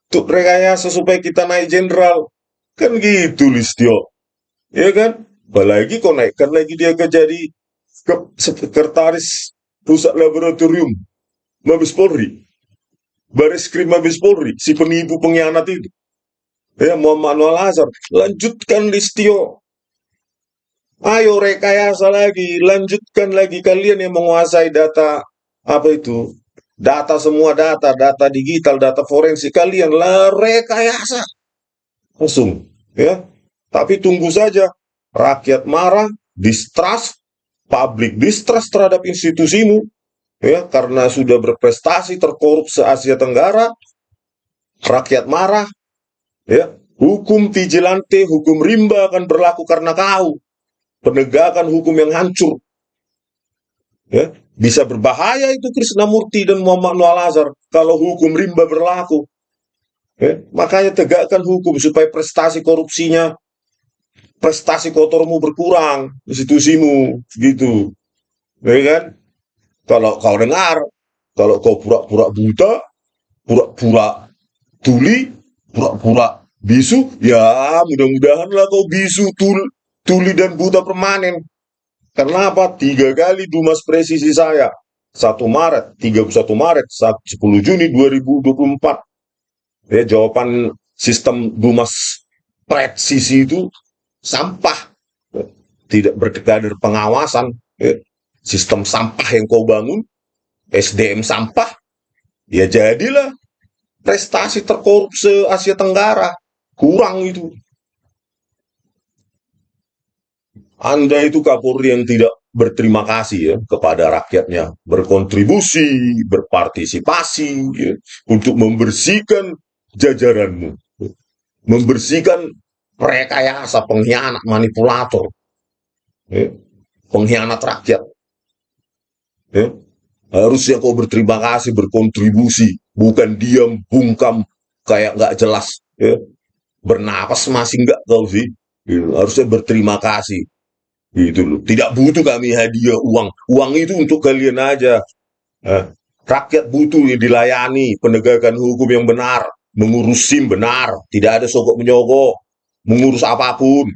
Untuk rekayasa supaya kita naik jenderal. Kan gitu, Listio. Ya kan? Apalagi kau naikkan lagi dia ke jadi sekretaris pusat laboratorium Mabes Polri, Baris Krim Mabes Polri, si penipu pengkhianat itu. Ya, Muhammad Noah Lazar, lanjutkan Listio. Ayo rekayasa lagi, lanjutkan lagi kalian yang menguasai data apa itu? Data semua data digital, data forensik kalian lah rekayasa. Langsung, ya. Tapi tunggu saja, rakyat marah, distrust, public distrust terhadap institusimu, ya karena sudah berprestasi terkorup se Asia Tenggara, rakyat marah, ya hukum vigilante, hukum rimba akan berlaku karena kau, penegakan hukum yang hancur, ya bisa berbahaya itu Krishnamurti dan Muhammad Noah Lazar kalau hukum rimba berlaku, ya makanya tegakkan hukum supaya prestasi korupsinya, prestasi kotormu berkurang, institusimu, gitu, ya kan? Kalau kau dengar, kalau kau pura-pura buta, pura-pura tuli, pura-pura bisu, ya mudah-mudahanlah kau bisu, tuli dan buta permanen. Karena apa? 3 kali Dumas presisi saya. 1 Maret, 31 Maret, 10 Juni 2024. Ya, jawaban sistem Dumas presisi itu sampah. Tidak berkader pengawasan. Ya. Sistem sampah yang kau bangun, SDM sampah, ya jadilah prestasi terkorup se-Asia Tenggara. Kurang itu. Anda itu Kapolri yang tidak berterima kasih ya kepada rakyatnya, berkontribusi, berpartisipasi ya, untuk membersihkan jajaranmu, membersihkan rekayasa pengkhianat, manipulator, ya, pengkhianat rakyat. Ya. Harusnya kau berterima kasih, berkontribusi, bukan diam, bungkam, kayak nggak jelas. Ya. Bernapas masih nggak kau sih. Gitu. Harusnya berterima kasih. Gitu loh. Tidak butuh kami hadiah uang. Uang itu untuk kalian aja. Rakyat butuh dilayani, penegakan hukum yang benar, mengurus SIM benar, tidak ada sogok menyogok, mengurus apapun,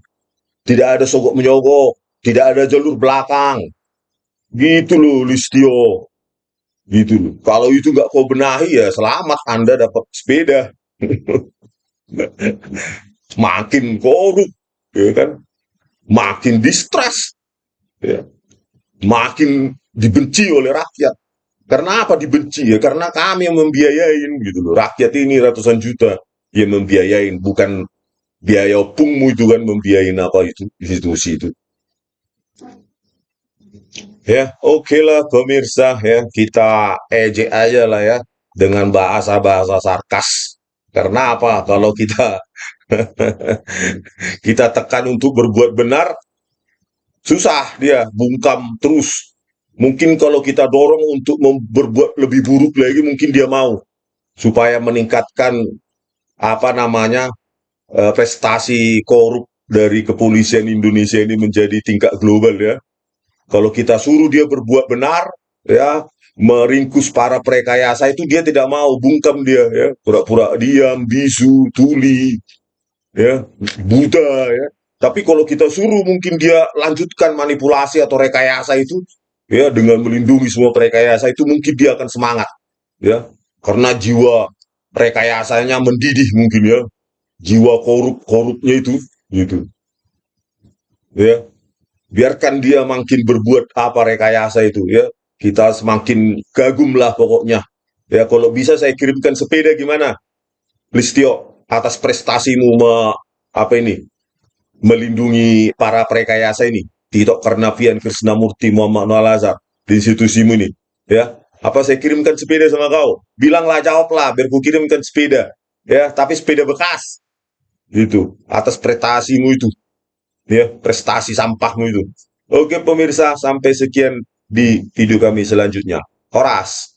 tidak ada sogok menyogok, tidak ada jalur belakang. Gitu loh, Listio. Gitu loh. Kalau itu nggak kau benahi ya selamat Anda dapat sepeda. Makin korup, ya kan? Makin distrust, ya. Makin dibenci oleh rakyat. Karena apa dibenci ya? Karena kami yang membiayain gitu loh. Rakyat ini ratusan juta. yang membiayain, bukan biaya opungmu itu kan membiayain apa itu institusi itu. Ya, oke lah pemirsa ya, kita ejek aja lah ya dengan bahasa-bahasa sarkas. Karena apa? Kalau kita kita tekan untuk berbuat benar, susah dia bungkam terus. Mungkin kalau kita dorong untuk berbuat lebih buruk lagi, mungkin dia mau supaya meningkatkan apa namanya prestasi korup dari kepolisian Indonesia ini menjadi tingkat global ya. Kalau kita suruh dia berbuat benar, ya, meringkus para prekayasa itu dia tidak mau, bungkam dia, ya, pura-pura diam, bisu, tuli, ya, buta, ya. Tapi kalau kita suruh mungkin dia lanjutkan manipulasi atau rekayasa itu, ya, dengan melindungi semua prekayasa itu mungkin dia akan semangat, ya, karena jiwa rekayasanya mendidih mungkin ya, jiwa korupnya itu, gitu, ya. Biarkan dia makin berbuat apa rekayasa itu ya, kita semakin kagum lah pokoknya ya. Kalau bisa saya kirimkan sepeda gimana Listio, atas prestasimu apa ini melindungi para prekayasa ini, Tito Karnavian, Krishnamurti, Muhammad Noah Lazar di institusimu ini ya. Apa saya kirimkan sepeda sama kau, bilanglah, jawablah biar ku kirimkan sepeda ya, tapi sepeda bekas gitu, atas prestasimu itu ya, prestasi sampahmu itu. Oke pemirsa, sampai sekian di video kami selanjutnya. Horas.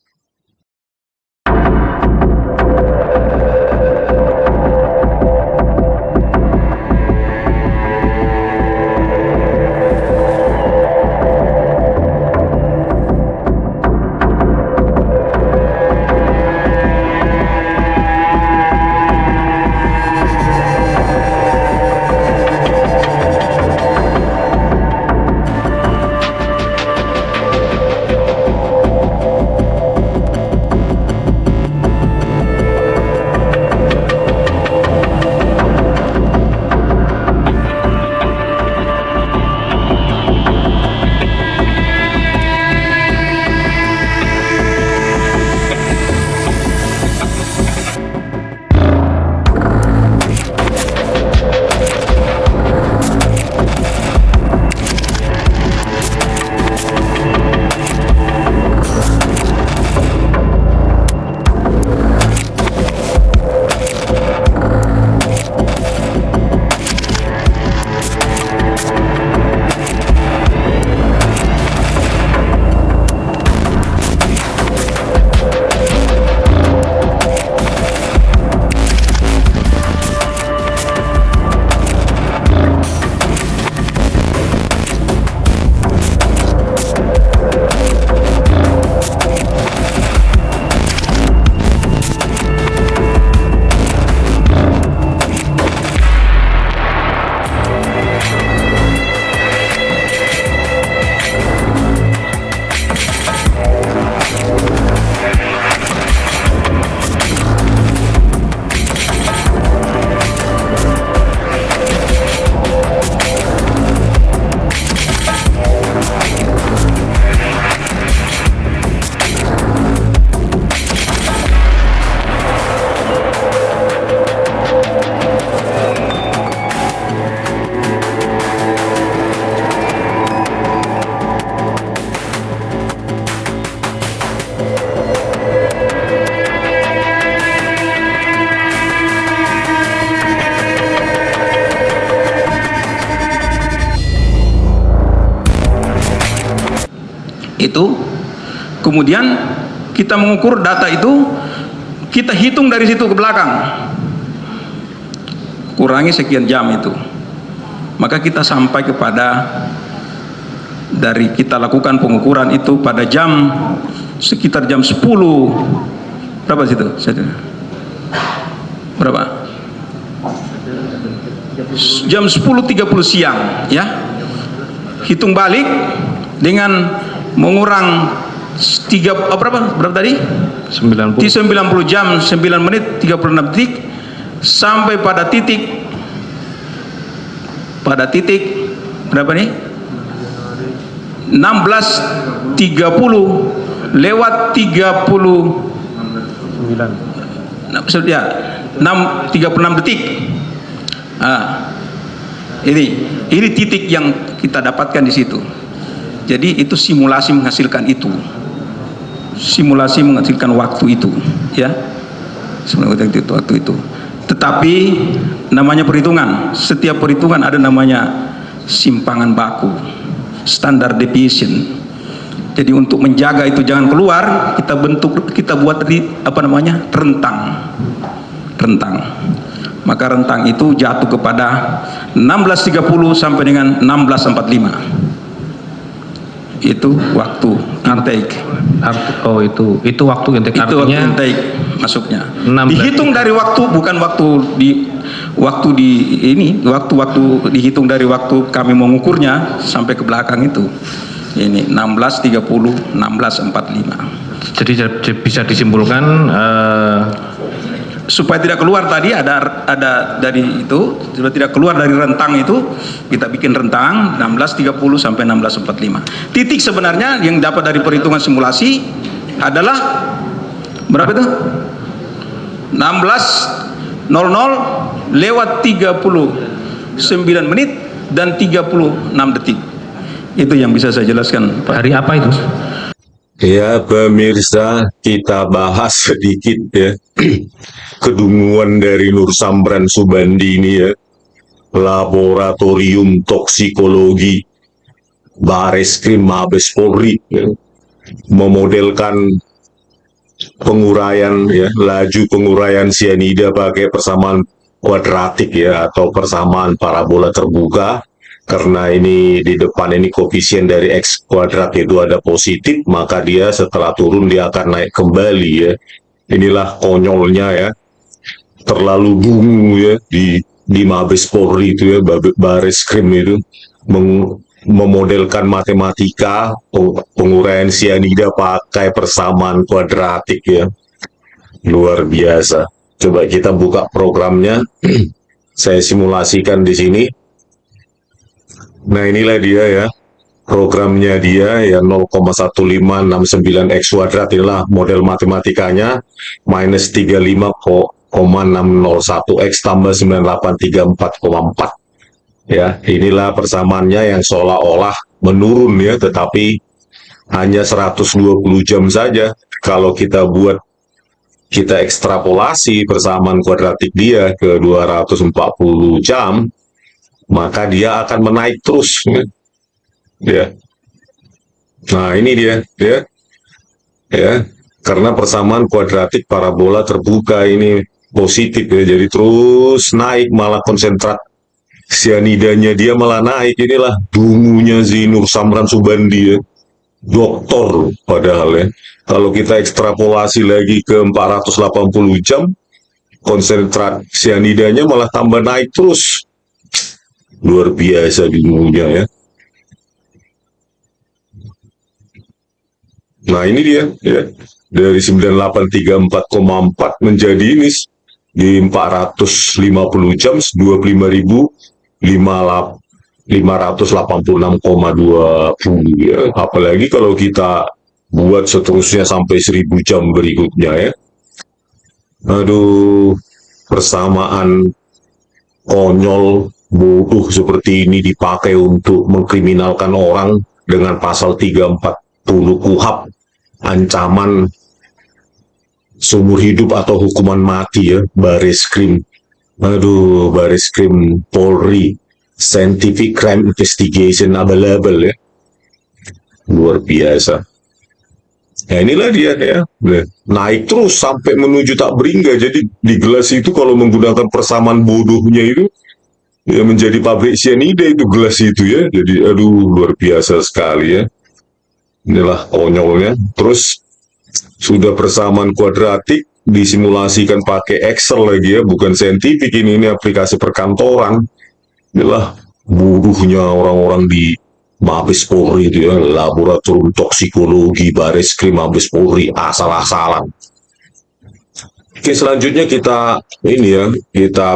Itu kemudian kita mengukur data itu, kita hitung dari situ ke belakang, kurangi sekian jam itu, maka kita sampai kepada, dari kita lakukan pengukuran itu pada jam sekitar jam 10 berapa situ? Berapa? Jam 10.30 siang ya. Hitung balik dengan mengurang berapa tadi? 90 jam 9 menit 36 detik sampai pada titik berapa nih? 16.30 lewat 39 ya, 36 detik. Nah, ini titik yang kita dapatkan di situ. Jadi itu simulasi menghasilkan itu. Simulasi menghasilkan waktu itu, ya. Waktu itu. Tetapi namanya perhitungan. Setiap perhitungan ada namanya simpangan baku, standard deviation. Jadi untuk menjaga itu jangan keluar, kita buat rentang. Maka rentang itu jatuh kepada 16.30 sampai dengan 16.45. Itu waktu intake. Oh, itu waktu intake. Itu waktu intake masuknya. Dihitung dari waktu, bukan waktu dihitung dari waktu kami mengukurnya sampai ke belakang itu. Ini 16.30, 16.45. Jadi bisa disimpulkan supaya tidak keluar tadi ada dari itu, supaya tidak keluar dari rentang itu, kita bikin rentang 16.30 sampai 16.45. Titik sebenarnya yang dapat dari perhitungan simulasi adalah berapa itu? 16.00 lewat 39 menit dan 36 detik. Itu yang bisa saya jelaskan, Pak. hari apa itu? Ya pemirsa, kita bahas sedikit ya kedunguan dari Nur Samran Subandi ini ya. Laboratorium Toksikologi Bareskrim Mabes Polri ya, memodelkan penguraian ya, laju penguraian sianida pakai persamaan kuadratik ya, atau persamaan parabola terbuka. Karena ini di depan ini koefisien dari X kuadrat itu ada positif, maka dia setelah turun dia akan naik kembali ya. Inilah konyolnya ya, terlalu dungu ya di Mabes Polri itu ya, Bareskrim itu memodelkan matematika penguraian sianida pakai persamaan kuadratik ya. Luar biasa. Coba kita buka programnya. Saya simulasikan di sini. Nah inilah dia ya, programnya dia ya, 0,1569 X kuadrat, inilah model matematikanya, minus 35,601 X tambah 9834,4 ya. Inilah persamaannya yang seolah-olah menurun ya, tetapi hanya 120 jam saja. Kalau kita ekstrapolasi persamaan kuadratik dia ke 240 jam, maka dia akan menaik terus ya. Nah ini dia ya, karena persamaan kuadratik parabola terbuka ini positif ya, jadi terus naik, malah konsentrat sianidanya dia malah naik. Inilah dungunya si Nur Samran Subandi ya, doktor padahal ya. Kalau kita ekstrapolasi lagi ke 480 jam, konsentrat sianidanya malah tambah naik terus. Luar biasa dungunya ya. Nah ini dia ya, dari 9834,4 menjadi ini di 450 jam 25.586,20 ya. Apalagi kalau kita buat seterusnya sampai 1000 jam berikutnya ya. Aduh, persamaan konyol bodoh seperti ini dipakai untuk mengkriminalkan orang dengan pasal 340 KUHP, ancaman seumur hidup atau hukuman mati ya. Bareskrim, aduh, Bareskrim Polri, Scientific Crime Investigation abal-abal ya, luar biasa. Nah inilah dia ya, naik terus sampai menuju tak beringga. Jadi di gelas itu kalau menggunakan persamaan bodohnya itu ya, menjadi pabrik sianida itu gelas itu ya. Jadi aduh, luar biasa sekali ya. Inilah konyolnya. Terus sudah persamaan kuadratik disimulasikan pakai Excel lagi ya, bukan saintifik ini aplikasi perkantoran. Inilah bodohnya orang-orang di Mabes Polri itu ya, Laboratorium Toksikologi Bareskrim Mabes Polri, asal-asalan. Oke, selanjutnya kita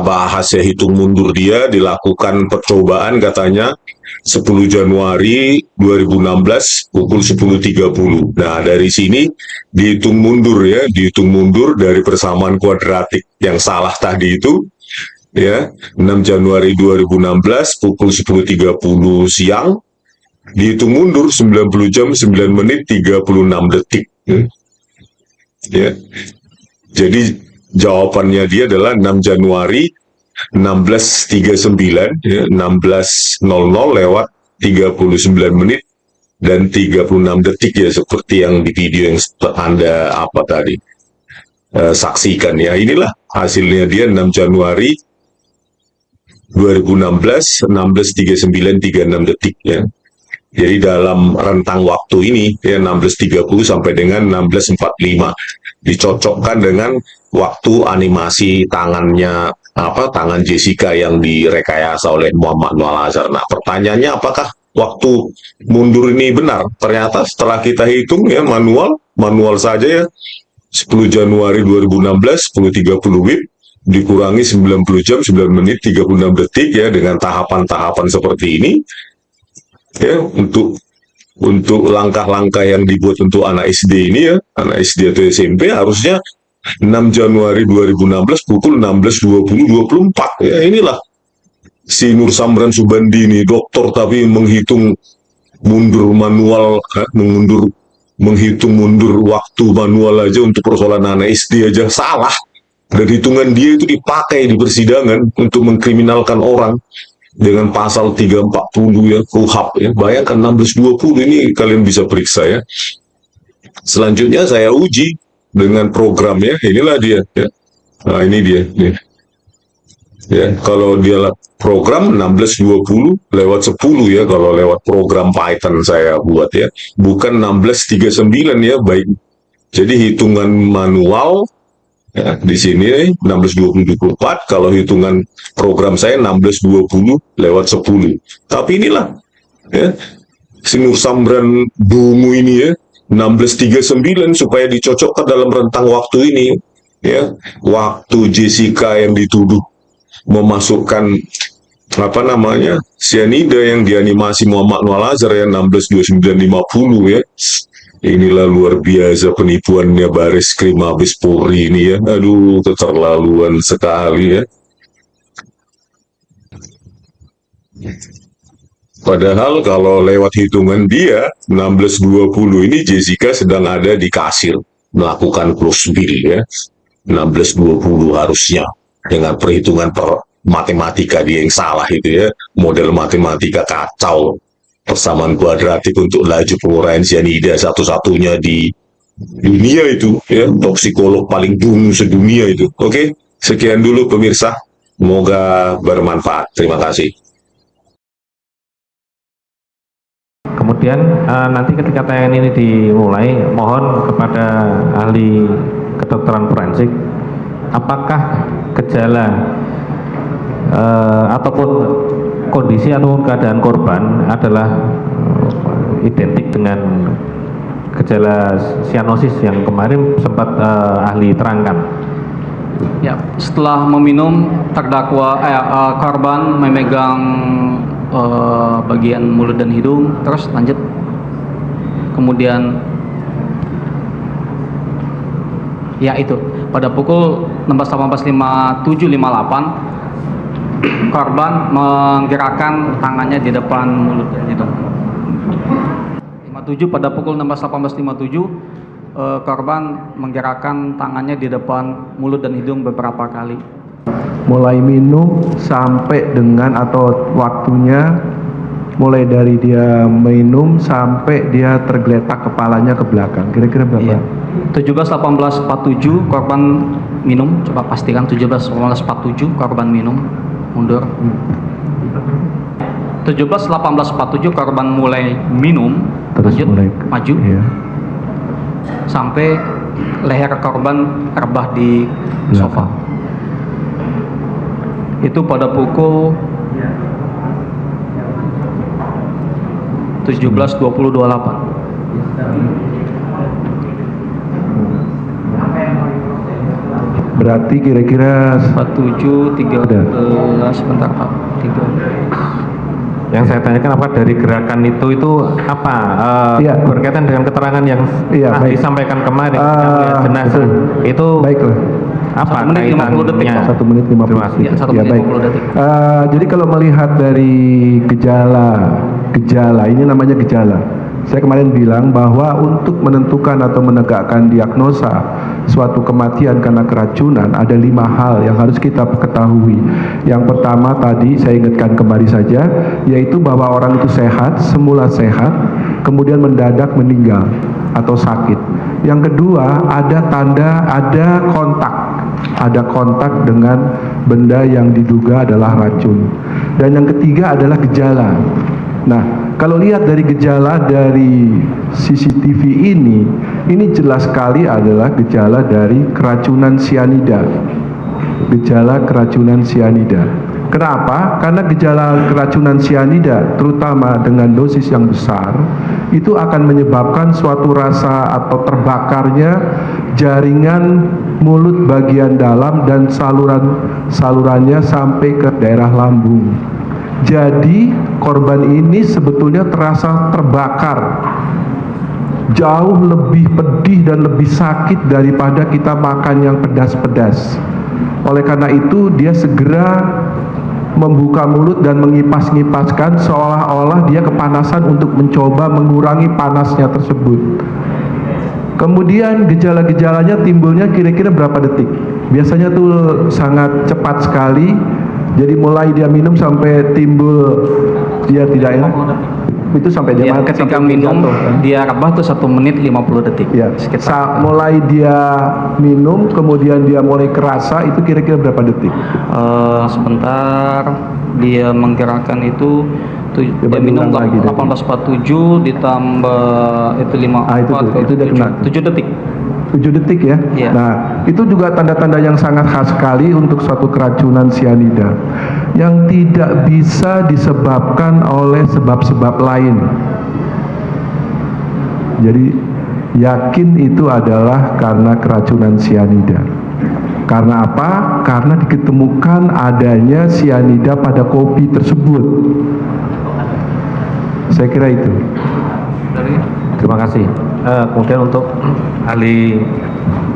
bahas ya, hitung mundur dia dilakukan percobaan katanya 10 Januari 2016 pukul 10.30. Nah, dari sini dihitung mundur dari persamaan kuadratik yang salah tadi itu ya, 6 Januari 2016 pukul 10.30 siang, dihitung mundur 90 jam 9 menit 36 detik. Ya. Jadi jawabannya dia adalah 6 Januari 16.39 ya, 16.00 lewat 39 menit dan 36 detik ya, seperti yang di video yang Anda tadi saksikan ya. Inilah hasilnya dia 6 Januari 2016 16.39 36 detik ya. Jadi dalam rentang waktu ini ya, 16.30 sampai dengan 16.45 dicocokkan dengan waktu animasi tangannya tangan Jessica yang direkayasa oleh Muhammad Nur Al-Azhar. Nah, pertanyaannya apakah waktu mundur ini benar? Ternyata setelah kita hitung ya, manual saja ya, 10 Januari 2016 10.30 WIB dikurangi 90 jam 9 menit 36 detik ya, dengan tahapan-tahapan seperti ini ya, untuk langkah-langkah yang dibuat untuk anak SD ini ya, anak SD atau SMP harusnya 6 Januari 2016 pukul 16.20 24 ya. Inilah si Nur Samran Subandi ini, dokter tapi menghitung mundur manual, menghitung mundur waktu manual aja untuk persoalan anak SD aja salah, dan hitungan dia itu dipakai di persidangan untuk mengkriminalkan orang dengan pasal 340 ya, KUHP ya. Bayangkan 16.20 ini kalian bisa periksa ya. Selanjutnya saya uji dengan programnya, inilah dia ya. Nah, ini dia nih. Ya, kalau dia program 16.20 lewat 10 ya, kalau lewat program Python saya buat ya, bukan 16.39 ya, baik. Jadi hitungan manual ya, di sini 16.20-24, kalau hitungan program saya 16.20 lewat 10. Tapi inilah ya, si Nur Samran Bungu ini ya, 16.39 supaya dicocokkan dalam rentang waktu ini ya, waktu Jessica yang dituduh memasukkan sianida yang dianimasi Muhammad Nur Al-Azhar ya, 16.29.50 ya. Inilah luar biasa penipuannya Baris Krim Mabes Polri ini ya. Aduh, keterlaluan sekali ya. Padahal kalau lewat hitungan dia 16.20 ini Jessica sedang ada di kasir melakukan close bill ya. 16.20 harusnya, dengan perhitungan matematika dia yang salah itu ya, model matematika kacau, persamaan kuadratik untuk laju penguraian sianida satu-satunya di dunia itu ya, toksikolog paling dungu sedunia itu. Oke, sekian dulu pemirsa, semoga bermanfaat. Terima kasih. Kemudian nanti ketika tayangan ini dimulai, mohon kepada ahli kedokteran forensik, apakah gejala ataupun kondisi ataupun keadaan korban adalah identik dengan gejala sianosis yang kemarin sempat ahli terangkan. Ya, setelah meminum, korban memegang bagian mulut dan hidung, terus lanjut. Kemudian ya itu pada pukul 16.18.57.58 korban menggerakkan tangannya di depan mulut dan hidung. 57 pada pukul 16.18.57 korban menggerakkan tangannya di depan mulut dan hidung beberapa kali. Mulai minum sampai dengan atau waktunya mulai dari dia minum sampai dia tergeletak kepalanya ke belakang, kira-kira berapa? Iya. 17.18.47 korban minum, coba pastikan 17.18.47 korban minum, mundur. 17.18.47 korban mulai minum, terus lanjut, mulai maju, iya, sampai leher korban rebah di sofa. Itu pada pukul 17.20.28. Berarti kira-kira 47 13 sebentar Pak. 3. Yang saya tanyakan apa dari gerakan itu apa Iya. berkaitan dengan keterangan yang Iya, ahli baik. sampaikan kemarin ketika melihat jenazah itu baiklah. apa 1 menit 50 detik, kaitannya? Pak. 1 menit 50 Terima kasih. detik. Ya, 1 Ya, menit baik. 50 detik. Jadi kalau melihat dari gejala, ini namanya gejala. Saya kemarin bilang bahwa untuk menentukan atau menegakkan diagnosa suatu kematian karena keracunan ada 5 hal yang harus kita ketahui. Yang pertama tadi saya ingatkan kembali saja, yaitu bahwa orang itu sehat, semula sehat, kemudian mendadak meninggal atau sakit. Yang kedua ada kontak dengan benda yang diduga adalah racun. Dan yang ketiga adalah gejala. Nah, kalau lihat dari gejala dari CCTV ini jelas sekali adalah gejala dari keracunan sianida. Gejala keracunan sianida. Kenapa? Karena gejala keracunan sianida, terutama dengan dosis yang besar, itu akan menyebabkan suatu rasa atau terbakarnya jaringan mulut bagian dalam dan salurannya sampai ke daerah lambung. Jadi korban ini sebetulnya terasa terbakar, jauh lebih pedih dan lebih sakit daripada kita makan yang pedas-pedas. Oleh karena itu dia segera membuka mulut dan mengipas-ngipaskan seolah-olah dia kepanasan untuk mencoba mengurangi panasnya tersebut. Kemudian gejala-gejalanya timbulnya kira-kira berapa detik? Biasanya tuh sangat cepat sekali. Jadi mulai dia minum sampai timbul dia tidak enak, itu sampai dia Ya, mati, ketika sampai minum jatuh, kan? dia rebah tuh 1 menit 50 detik. Ya, mulai dia minum kemudian dia mulai kerasa itu kira-kira berapa detik? Sebentar, dia menggerakkan itu dia minum diulang lagi, 18.47 ditambah itu 5 itu dia kena 7 detik. 7 detik ya. Iya. Nah, itu juga tanda-tanda yang sangat khas sekali untuk suatu keracunan sianida yang tidak bisa disebabkan oleh sebab-sebab lain. Jadi yakin itu adalah karena keracunan sianida. Karena apa? Karena diketemukan adanya sianida pada kopi tersebut. Saya kira itu. Terima kasih. Kemudian untuk ahli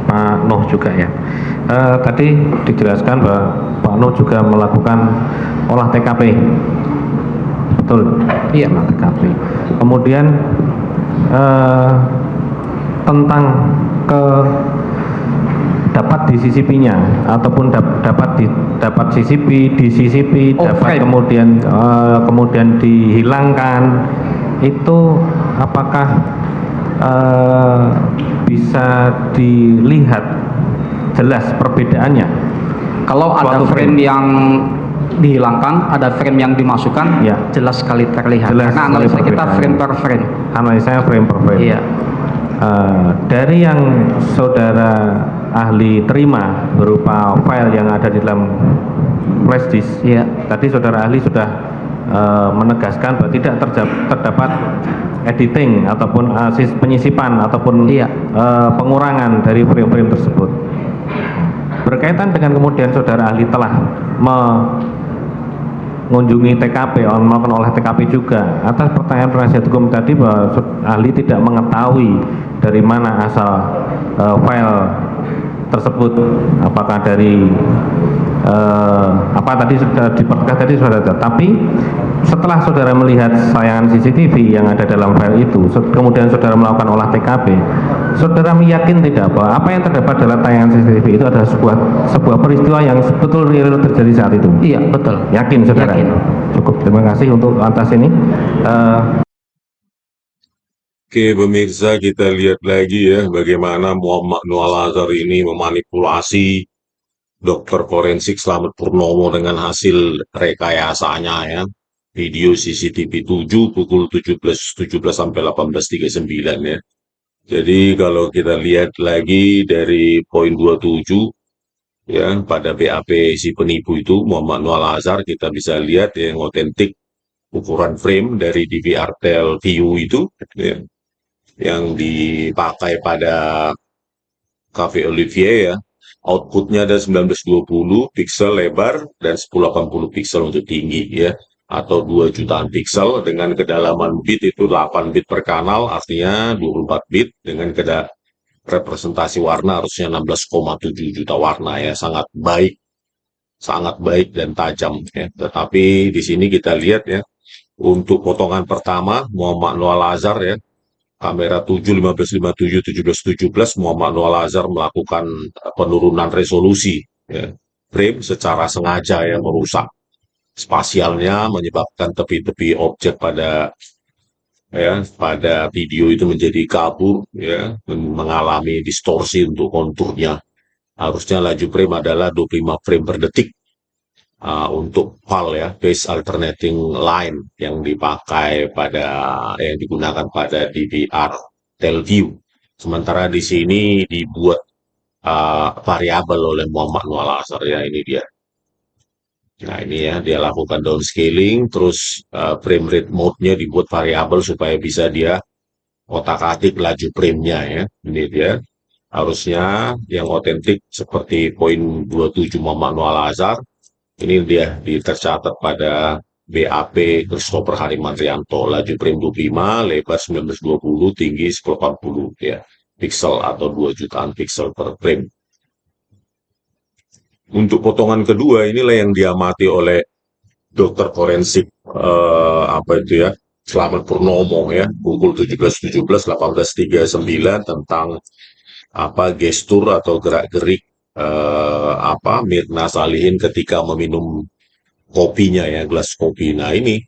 Pak Nuh juga ya. Tadi dijelaskan bahwa Pak Nuh juga melakukan olah TKP. Betul? Iya. Olah TKP. Kemudian tentang dapat disisipinya ataupun dapat disisipi, dapat frame. kemudian dihilangkan, itu apakah bisa dilihat jelas perbedaannya? Kalau ada Suatu frame yang dihilangkan, ada frame yang dimasukkan, Ya. jelas sekali terlihat. Jelas Karena sekali analisa kita perbedaannya. frame per frame. Analisanya frame per frame. Iya. Dari yang saudara ahli terima berupa file yang ada di dalam flash disk, Iya. tadi saudara ahli sudah menegaskan bahwa tidak terdapat editing ataupun penyisipan ataupun Iya. pengurangan dari frame-frame tersebut. Berkaitan dengan kemudian saudara ahli telah mengunjungi TKP, melakukan olah TKP juga, atas pertanyaan penasihat hukum tadi bahwa ahli tidak mengetahui dari mana asal file tersebut, apakah dari apa tadi sudah dipertegas tadi saudara, tapi setelah saudara melihat tayangan CCTV yang ada dalam file itu, kemudian saudara melakukan olah TKP, saudara yakin tidak bahwa apa yang terdapat dalam tayangan CCTV itu adalah sebuah peristiwa yang betul real terjadi saat itu? Iya, betul. Yakin saudara? Yakin. Cukup, terima kasih untuk atas ini. Oke, pemirsa, kita lihat lagi ya bagaimana Muhammad Nuh Al-Azhar ini memanipulasi Dr. Forensik Slamet Purnomo dengan hasil rekayasanya ya. Video CCTV 7 pukul 17 sampai 18.39 ya. Jadi kalau kita lihat lagi dari poin 27 ya, pada BAP si penipu itu Muhammad Nuh Al-Azhar, kita bisa lihat yang otentik ukuran frame dari DVR Tel View itu ya, yang dipakai pada Cafe Olivier ya. outputnya ada 1920 piksel lebar dan 1080 piksel untuk tinggi ya, atau 2 jutaan piksel dengan kedalaman bit itu 8 bit per kanal, artinya 24 bit dengan representasi warna harusnya 16,7 juta warna ya, sangat baik dan tajam ya. Tetapi di sini kita lihat ya, untuk potongan pertama Muhammad Noah Lazar ya, kamera 7, 15, 57, 17, 17, Muhammad Noah Lazar melakukan penurunan resolusi ya, frame secara sengaja ya, merusak spasialnya, menyebabkan tepi-tepi objek pada video itu menjadi kabur ya, mengalami distorsi untuk konturnya. Harusnya laju frame adalah 25 frame per detik untuk PAL ya, Phase Alternating Line yang digunakan pada DVR Telview. Sementara di sini dibuat variabel oleh Muhammad Noah Lazar ya, ini dia. Nah ini ya, dia lakukan downscaling, terus frame rate mode-nya dibuat variabel supaya bisa dia otak-atik laju frame-nya ya. Ini dia. Harusnya yang otentik seperti poin 27 Muhammad Noah Lazar, ini dia tercatat pada BAP Christopher Harimantrianto, laju frame 25, lebar 1920, tinggi 1080 ya, piksel atau 2 jutaan piksel per frame. Untuk potongan kedua inilah yang diamati oleh dokter forensik Slamet Purnomo ya, pukul 17.17, 18.39 tentang gestur atau gerak-gerik Mirna Salihin ketika meminum kopinya ya, gelas kopi. Nah ini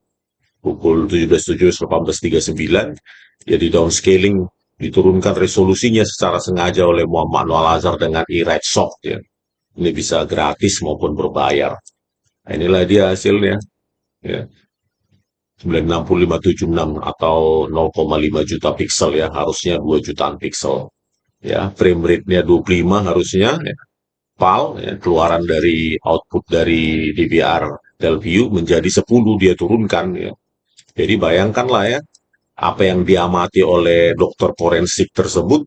pukul 17.17, 18.39 ya, di downscaling, diturunkan resolusinya secara sengaja oleh Muhammad Noah Lazar dengan iRed Soft ya. Ini bisa gratis maupun berbayar. Nah, inilah dia hasilnya ya. 96576 atau 0,5 juta piksel ya, harusnya 2 jutaan piksel ya. Frame rate-nya 25 harusnya ya. PAL ya, keluaran dari output dari DVR Telview menjadi 10 dia turunkan ya. Jadi bayangkanlah ya, apa yang diamati oleh dokter forensik tersebut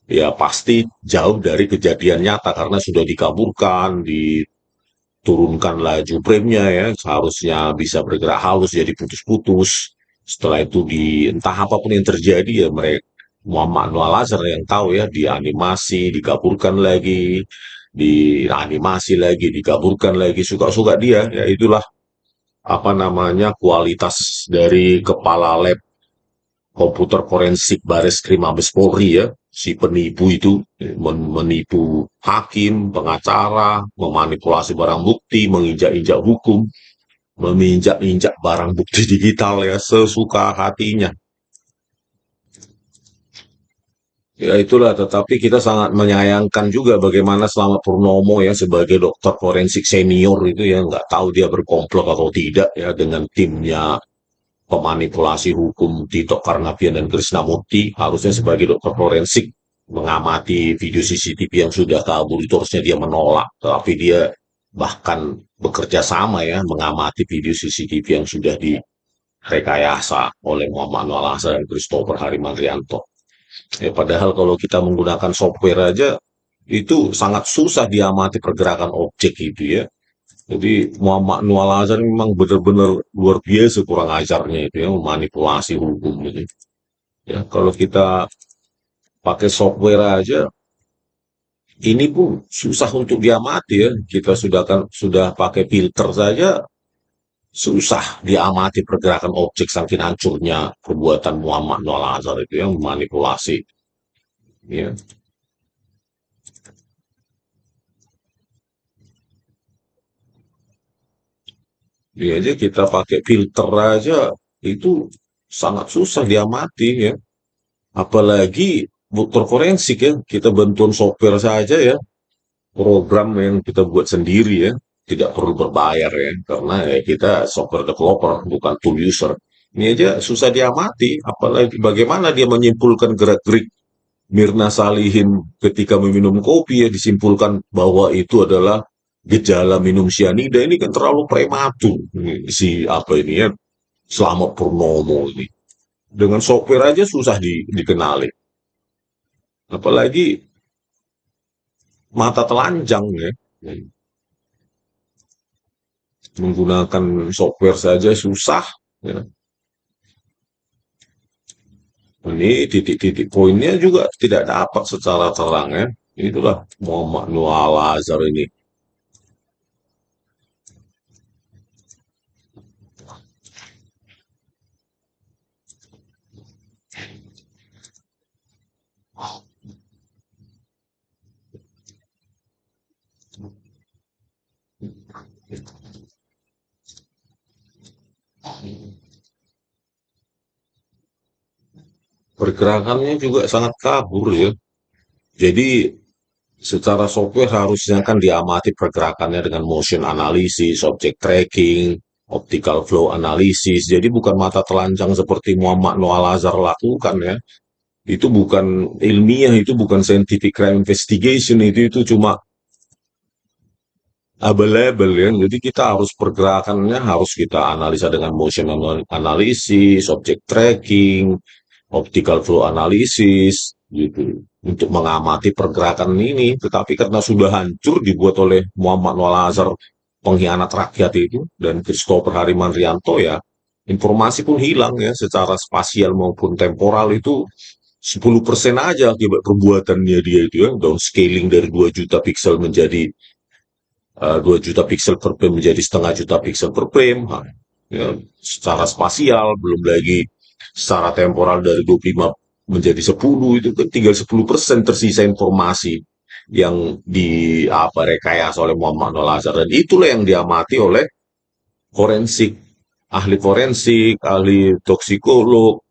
ya pasti jauh dari kejadian nyata karena sudah dikaburkan, diturunkan laju frame-nya ya, seharusnya bisa bergerak halus jadi putus-putus. Setelah itu entah apapun yang terjadi ya, Muhammad Noah Lazar yang tahu ya, dianimasi, dikaburkan lagi, dianimasi lagi, dikaburkan lagi, suka-suka dia ya. Itulah kualitas dari kepala lab komputer forensik Bareskrim Mabes Polri ya, si penipu itu menipu hakim, pengacara, memanipulasi barang bukti, menginjak-injak hukum, meminjak-injak barang bukti digital ya, sesuka hatinya. Ya itulah, tetapi kita sangat menyayangkan juga bagaimana Slamet Purnomo ya, sebagai dokter forensik senior itu ya, nggak tahu dia berkomplot atau tidak ya dengan timnya pemanipulasi hukum Tito Karnavian dan Krishnamurti. Harusnya sebagai dokter forensik mengamati video CCTV yang sudah kabur itu harusnya dia menolak, tapi dia bahkan bekerja sama ya, mengamati video CCTV yang sudah direkayasa oleh Muhammad Noah Lazar dan Christopher Harimantrianto. Ya, padahal kalau kita menggunakan software aja itu sangat susah diamati pergerakan objek itu ya. Jadi Muhammad Noah Lazar memang benar-benar luar biasa kurang ajarnya itu ya, memanipulasi hukum gitu. Ya, kalau kita pakai software aja ini pun susah untuk diamati ya. Kita sudah pakai filter saja susah diamati pergerakan objek, saking hancurnya perbuatan Muhammad Noah Lazar itu yang memanipulasi. Ya. Ini aja kita pakai filter aja itu sangat susah diamati ya. Apalagi dokter forensik ya, kita bantuan software saja ya, program yang kita buat sendiri ya, tidak perlu berbayar ya, karena ya kita software developer bukan tool user. Ini aja susah diamati, apalagi bagaimana dia menyimpulkan gerak-gerik Mirna Salihin ketika meminum kopi ya, disimpulkan bahwa itu adalah gejala minum sianida. Ini kan terlalu prematur ya, Slamet Purnomo ini. Dengan software aja susah dikenali. Apalagi mata telanjang ya. Menggunakan software saja susah. Ya. Ini titik-titik poinnya juga tidak dapat secara terang ya. Itulah Muhammad Noor Al-Azhar ini. Pergerakannya juga sangat kabur ya. Jadi secara software harusnya kan diamati pergerakannya dengan motion analysis, object tracking, optical flow analysis. Jadi bukan mata telanjang seperti Muhammad Noor Al-Azhar lakukan ya. Itu bukan ilmiah, itu bukan scientific crime investigation, itu cuma abal-abal ya. Jadi kita harus pergerakannya harus kita analisa dengan motion analysis, object tracking, optical flow analysis gitu untuk mengamati pergerakan ini. Tetapi karena sudah hancur dibuat oleh Muhammad Noor Al-Azhar, pengkhianat rakyat itu, dan Christopher Harimanrianto, ya informasi pun hilang ya secara spasial maupun temporal. Itu 10% aja akibat perbuatannya dia itu ya, downscaling dari 2 juta piksel menjadi 2 juta piksel per frame menjadi setengah juta piksel per frame. Nah, ya, secara spasial, belum lagi secara temporal dari 25 menjadi 10, itu kan tinggal 10% tersisa informasi yang rekayasa oleh Muhammad Noor Al-Azhar. Dan itulah yang diamati oleh forensik, forensik, ahli toksikolog,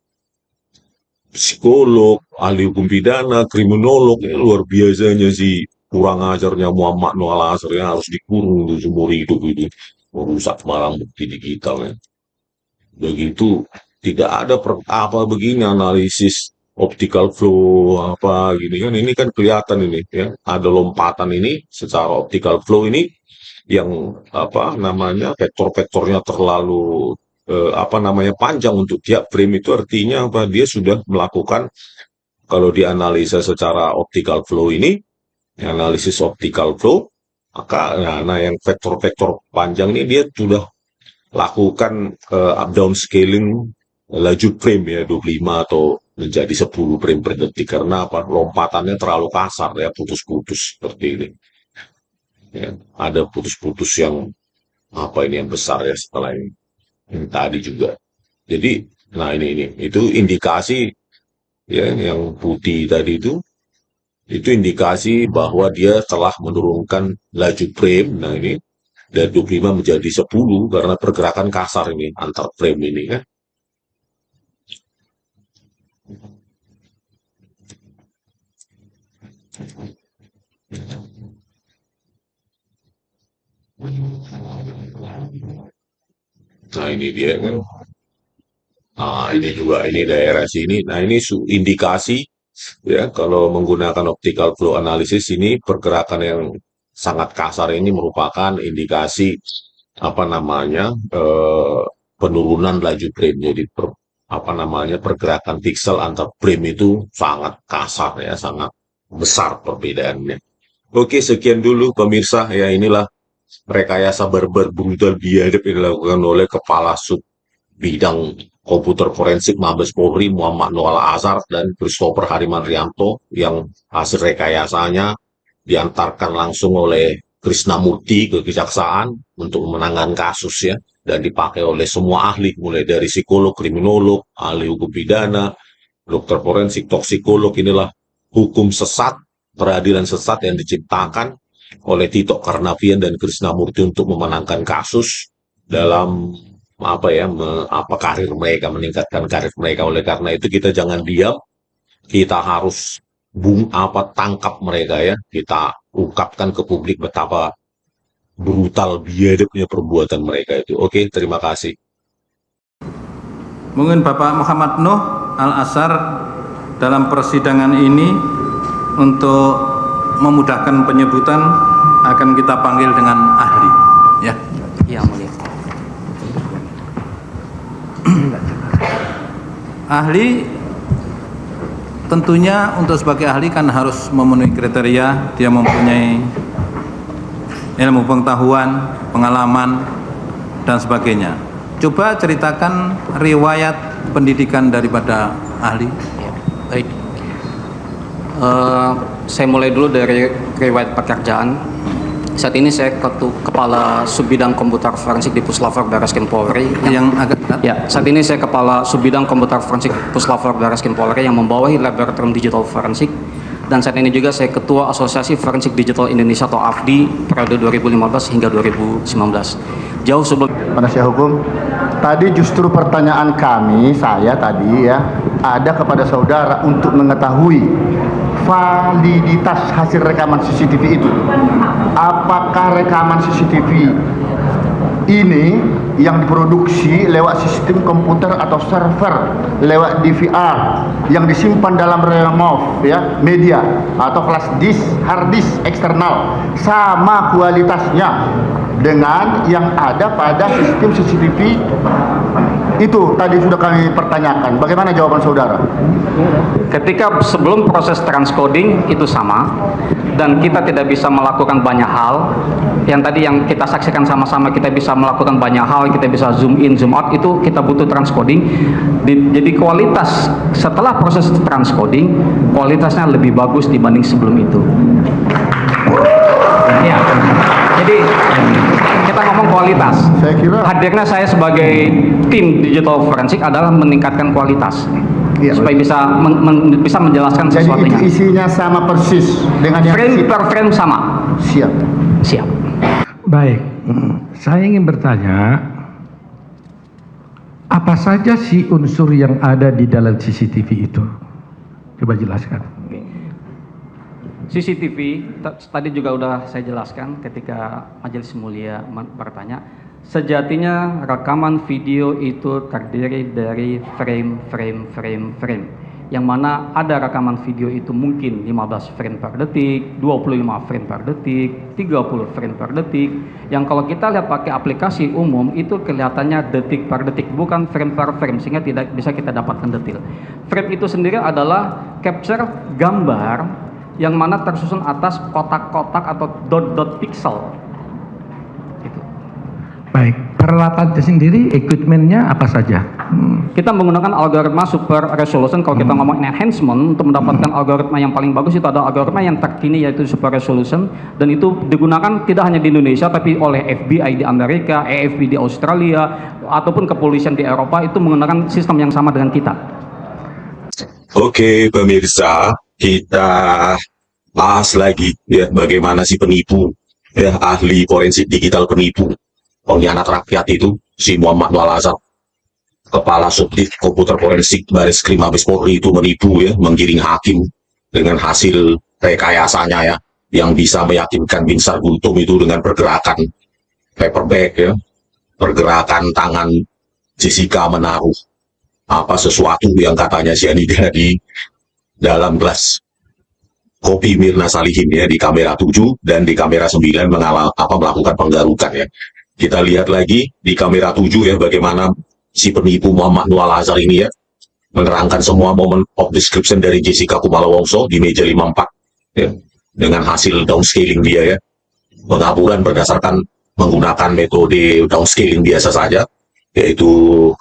psikolog, ahli hukum pidana, kriminolog. Ini luar biasanya sih kurang ajarnya Muhammad Noor Al-Azhar yang harus dikurung itu seumur hidup itu, merusak barang bukti digital ya. Begitu tidak ada begini analisis optical flow apa gini kan, ini kan kelihatan ini ya, ada lompatan ini secara optical flow ini yang vektor-vektornya terlalu panjang untuk tiap frame. Itu artinya apa, dia sudah melakukan, kalau dianalisa secara optical flow ini, analisis optical flow, maka nah yang vektor-vektor panjang ini dia sudah lakukan up down scaling laju frame ya, 25 atau menjadi 10 frame per detik. Karena apa, lompatannya terlalu kasar ya, putus-putus seperti ini ya. Ada putus-putus yang yang besar ya setelah ini, yang tadi juga. Jadi nah ini itu indikasi ya, yang putih tadi itu indikasi bahwa dia telah menurunkan laju frame. Nah ini dari 25 menjadi 10 karena pergerakan kasar ini antar frame ini kan. Nah ini dia kan. Nah ini juga, ini daerah sini. Nah ini indikasi ya, kalau menggunakan optical flow analysis ini, pergerakan yang sangat kasar ini merupakan indikasi penurunan laju frame. Jadi pergerakan pixel antar frame itu sangat kasar ya, sangat besar perbedaannya. Oke, sekian dulu pemirsa ya, inilah rekayasa barbar brutal biadab yang dilakukan oleh Kepala Sub Bidang Komputer Forensik Mabes Polri Muhammad Noor Al-Azhar dan Christopher Harimanrianto, yang hasil rekayasanya diantarkan langsung oleh Krisnamurti ke kejaksaan untuk menangani kasus ya, dan dipakai oleh semua ahli, mulai dari psikolog, kriminolog, ahli hukum pidana, dokter forensik, toksikolog. Inilah hukum sesat, peradilan sesat yang diciptakan oleh Tito Karnavian dan Krisnamurti untuk memenangkan kasus dalam karir mereka, meningkatkan karir mereka. Oleh karena itu kita jangan diam, kita harus tangkap mereka ya, kita ungkapkan ke publik betapa brutal biadabnya perbuatan mereka itu. Oke, terima kasih. Mungkin Bapak Muhammad Noor Al-Azhar dalam persidangan ini untuk memudahkan penyebutan akan kita panggil dengan ahli ya. Iya, mulia. Ahli tentunya untuk sebagai ahli kan harus memenuhi kriteria, dia mempunyai ilmu pengetahuan, pengalaman, dan sebagainya. Coba ceritakan riwayat pendidikan daripada ahli. Ya, baik. Saya mulai dulu dari riwayat pekerjaan. Saat ini saya Kepala Subbidang Komputer Forensik di Puslapfor Barreskrim Polri. Saat ini saya Kepala Subbidang Komputer Forensik Puslapfor Barreskrim Polri yang membawahi Laboratorium Digital Forensik. Dan saat ini juga saya Ketua Asosiasi Forensik Digital Indonesia atau AFDI periode 2015 hingga 2019. Jauh sebelum penasihat hukum, tadi justru pertanyaan saya tadi ya, ada kepada saudara untuk mengetahui validitas hasil rekaman CCTV itu. Apakah rekaman CCTV ini yang diproduksi lewat sistem komputer atau server, lewat DVR yang disimpan dalam remove ya, media atau flash disk, hard disk eksternal, sama kualitasnya dengan yang ada pada sistem CCTV itu tadi sudah kami pertanyakan. Bagaimana jawaban saudara? ketika sebelum proses transcoding itu sama, dan kita tidak bisa melakukan banyak hal yang tadi yang kita saksikan sama-sama, kita bisa melakukan banyak hal, kita bisa zoom in zoom out, itu kita butuh transcoding. Jadi kualitas setelah proses transcoding kualitasnya lebih bagus dibanding sebelum itu ya. Jadi kita ngomong kualitas, saya kira hadirnya saya sebagai tim digital forensik adalah meningkatkan kualitas ya, supaya bisa bisa menjelaskan sesuatunya. Jadi isinya sama persis dengan yang frame per frame sama. Siap. Baik, saya ingin bertanya, apa saja sih unsur yang ada di dalam CCTV itu? Coba jelaskan. CCTV tadi juga udah saya jelaskan ketika Majelis Mulia bertanya. Sejatinya rekaman video itu terdiri dari frame, yang mana ada rekaman video itu mungkin 15 frame per detik, 25 frame per detik, 30 frame per detik, yang kalau kita lihat pakai aplikasi umum itu kelihatannya detik per detik, bukan frame per frame, sehingga tidak bisa kita dapatkan detail. Frame itu sendiri adalah capture gambar yang mana tersusun atas kotak-kotak atau dot-dot pixel. Gitu. Baik, peralatannya sendiri, equipmentnya apa saja? Kita menggunakan algoritma super resolution. Kalau kita ngomong enhancement, untuk mendapatkan algoritma yang paling bagus itu ada algoritma yang terkini yaitu super resolution, dan itu digunakan tidak hanya di Indonesia tapi oleh FBI di Amerika, AFB di Australia, ataupun kepolisian di Eropa itu menggunakan sistem yang sama dengan kita. Oke, pemirsa, kita bahas lagi ya bagaimana si penipu ya, ahli forensik digital penipu, pengkhianat rakyat itu si Muhammad Nur Al-Azhar, kepala subdit komputer forensik Barreskrim Mabes Polri itu menipu ya, menggiring hakim dengan hasil rekayasanya ya, yang bisa meyakinkan Binsar Gultom itu dengan pergerakan paperback ya, pergerakan tangan Jessica menaruh sesuatu yang katanya cyanida di dalam gelas kopi Mirna Salihin ya, di kamera 7 dan di kamera 9 melakukan penggarukan ya. Kita lihat lagi di kamera 7 ya, bagaimana si penipu Muhammad Nur Al-Azhar ini ya menerangkan semua moment of description dari Jessica Kumala Wongso di meja 54 ya, dengan hasil downscaling dia ya, pengaburan berdasarkan menggunakan metode downscaling biasa saja, yaitu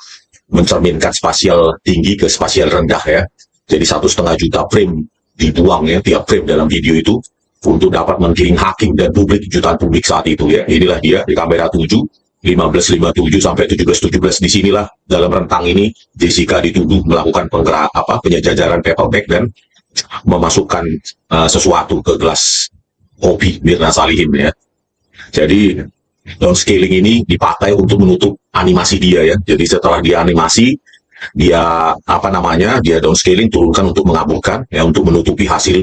mencerminkan spasial tinggi ke spasial rendah ya. Jadi 1,5 juta frame dibuang ya, tiap frame dalam video itu untuk dapat menggiring hakim dan publik, jutaan publik saat itu ya. Inilah dia di kamera 7, 15.57 sampai 17.17. Disinilah dalam rentang ini Jessica dituduh melakukan penyejajaran paperback dan memasukkan sesuatu ke gelas kopi Mirna Salihin ya. Jadi downscaling ini dipakai untuk menutup animasi dia ya. Jadi setelah dia animasi, dia dia downscaling, turunkan untuk mengaburkan ya, untuk menutupi hasil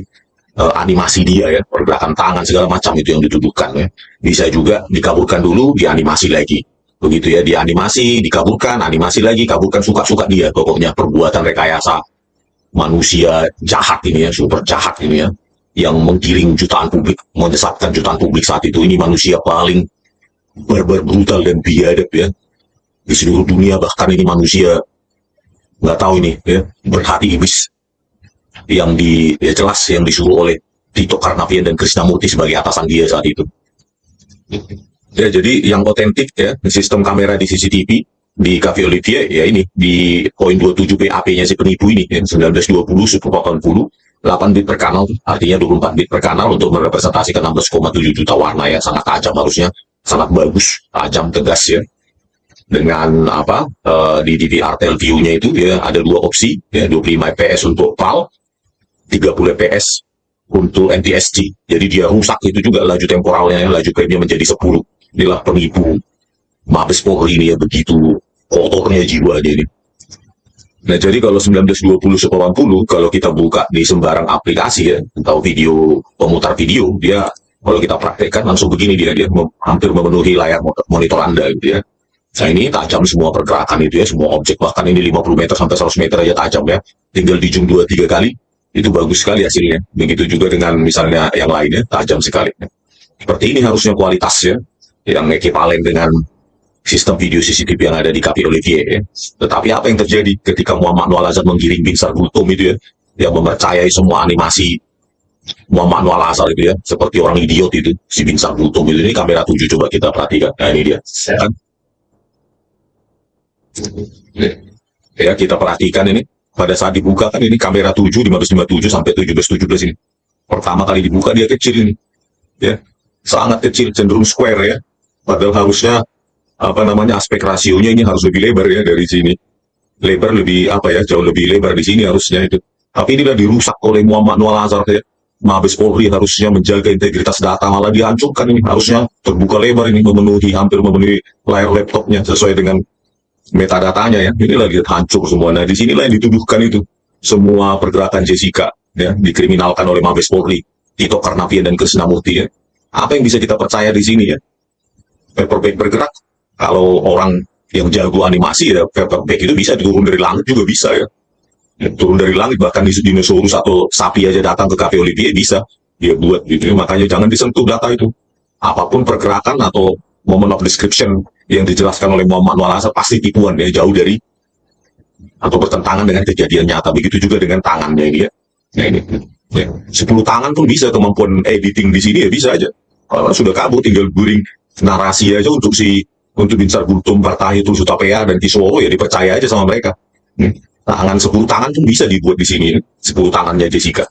animasi dia ya, pergerakan tangan segala macam itu yang dituduhkan ya. Bisa juga dikaburkan dulu, dianimasi lagi. Begitu ya, dianimasi, dikaburkan, animasi lagi, kaburkan, suka-suka dia. Pokoknya perbuatan rekayasa manusia jahat ini ya, super jahat ini ya, yang menggiring jutaan publik, menyesatkan jutaan publik saat itu. Ini manusia paling barbar, brutal dan biadab ya di seluruh dunia. Bahkan ini manusia nggak tahu ini ya, berhati iblis. jelas yang disuruh oleh Tito Karnavian dan Krishnamurti sebagai atasan dia saat itu. Ya, jadi yang otentik ya, sistem kamera di CCTV di Cafe Olivier ya ini di poin 27 PAP-nya si penipu ini ya, 1920 1080 8 bit per kanal, artinya 24 bit per kanal untuk merepresentasikan 16,7 juta warna ya, sangat tajam harusnya, sangat bagus, tajam, tegas ya. Dengan di DVR tel view-nya itu ya ada dua opsi ya, 25 fps untuk PAL, 30 fps untuk NTSC. Jadi dia rusak itu juga laju temporalnya, laju frame-nya menjadi 10. Inilah penipu Mabes Polri ini ya, begitu kotornya jiwa dia ini. Nah, jadi kalau 1920-1080 kalau kita buka di sembarang aplikasi ya, atau video pemutar video, dia kalau kita praktekkan langsung begini dia hampir memenuhi layar monitor Anda gitu ya. Nah, ini tajam semua pergerakan itu ya, semua objek, bahkan ini 50 meter sampai 100 meter aja tajam ya. Tinggal di zoom 2-3 kali, itu bagus sekali hasilnya. Begitu juga dengan misalnya yang lainnya, tajam sekali. Seperti ini harusnya kualitasnya, yang ekivalen dengan sistem video CCTV yang ada di Cafe Olivier ya. Tetapi apa yang terjadi ketika Muhammad Noor Al-Azhar menggiring Bin Sargultom itu ya, yang mempercayai semua animasi Muhammad Noor Al-Azhar itu ya, seperti orang idiot itu, si Bin Sargultom itu. Ini kamera 7 coba kita perhatikan. Nah, ini dia. Ya, kita perhatikan ini. Pada saat dibuka kan ini kamera 7, 1557 sampai 1717 ini. Pertama kali dibuka dia kecil ini. Ya, sangat kecil, cenderung square ya. Padahal harusnya aspek rasionya ini harus lebih lebar ya dari sini. Lebar lebih jauh lebih lebar di sini harusnya itu. Tapi ini udah dirusak oleh Muhammad Noor Al-Azhar ya. Mabes Polri harusnya menjaga integritas data, malah dihancurkan ini. Harusnya terbuka lebar ini, hampir memenuhi layar laptopnya sesuai dengan metadatanya ya. Ini lagi hancur semua. Nah, di sinilah yang dituduhkan itu. Semua pergerakan Jessica ya dikriminalkan oleh Mabes Polri, Tito Karnavian dan Krishnamurti ya. Apa yang bisa kita percaya di sini ya? Paperback bergerak. Kalau orang yang jago animasi ya, paperback itu bisa turun dari langit juga bisa ya. Turun dari langit, bahkan dinosaurus atau sapi aja datang ke Cafe Olivier bisa dia buat gitu. Makanya jangan disentuh data itu. Apapun pergerakan atau moment of description yang dijelaskan oleh Muhammad Noor Al-Azhar pasti tipuan ya, jauh dari atau bertentangan dengan kejadian nyata. Begitu juga dengan tangannya ini ya. Nah, ini ya. 10 tangan pun bisa kemampuan editing di sini ya, bisa aja. Kalau sudah kabur tinggal guring narasi aja untuk Bin Sargultom, Partahi, Tulsutapea dan Kiswowo ya dipercaya aja sama mereka. Tangan 10 tangan pun bisa dibuat di sini, 10 tangannya Jessica.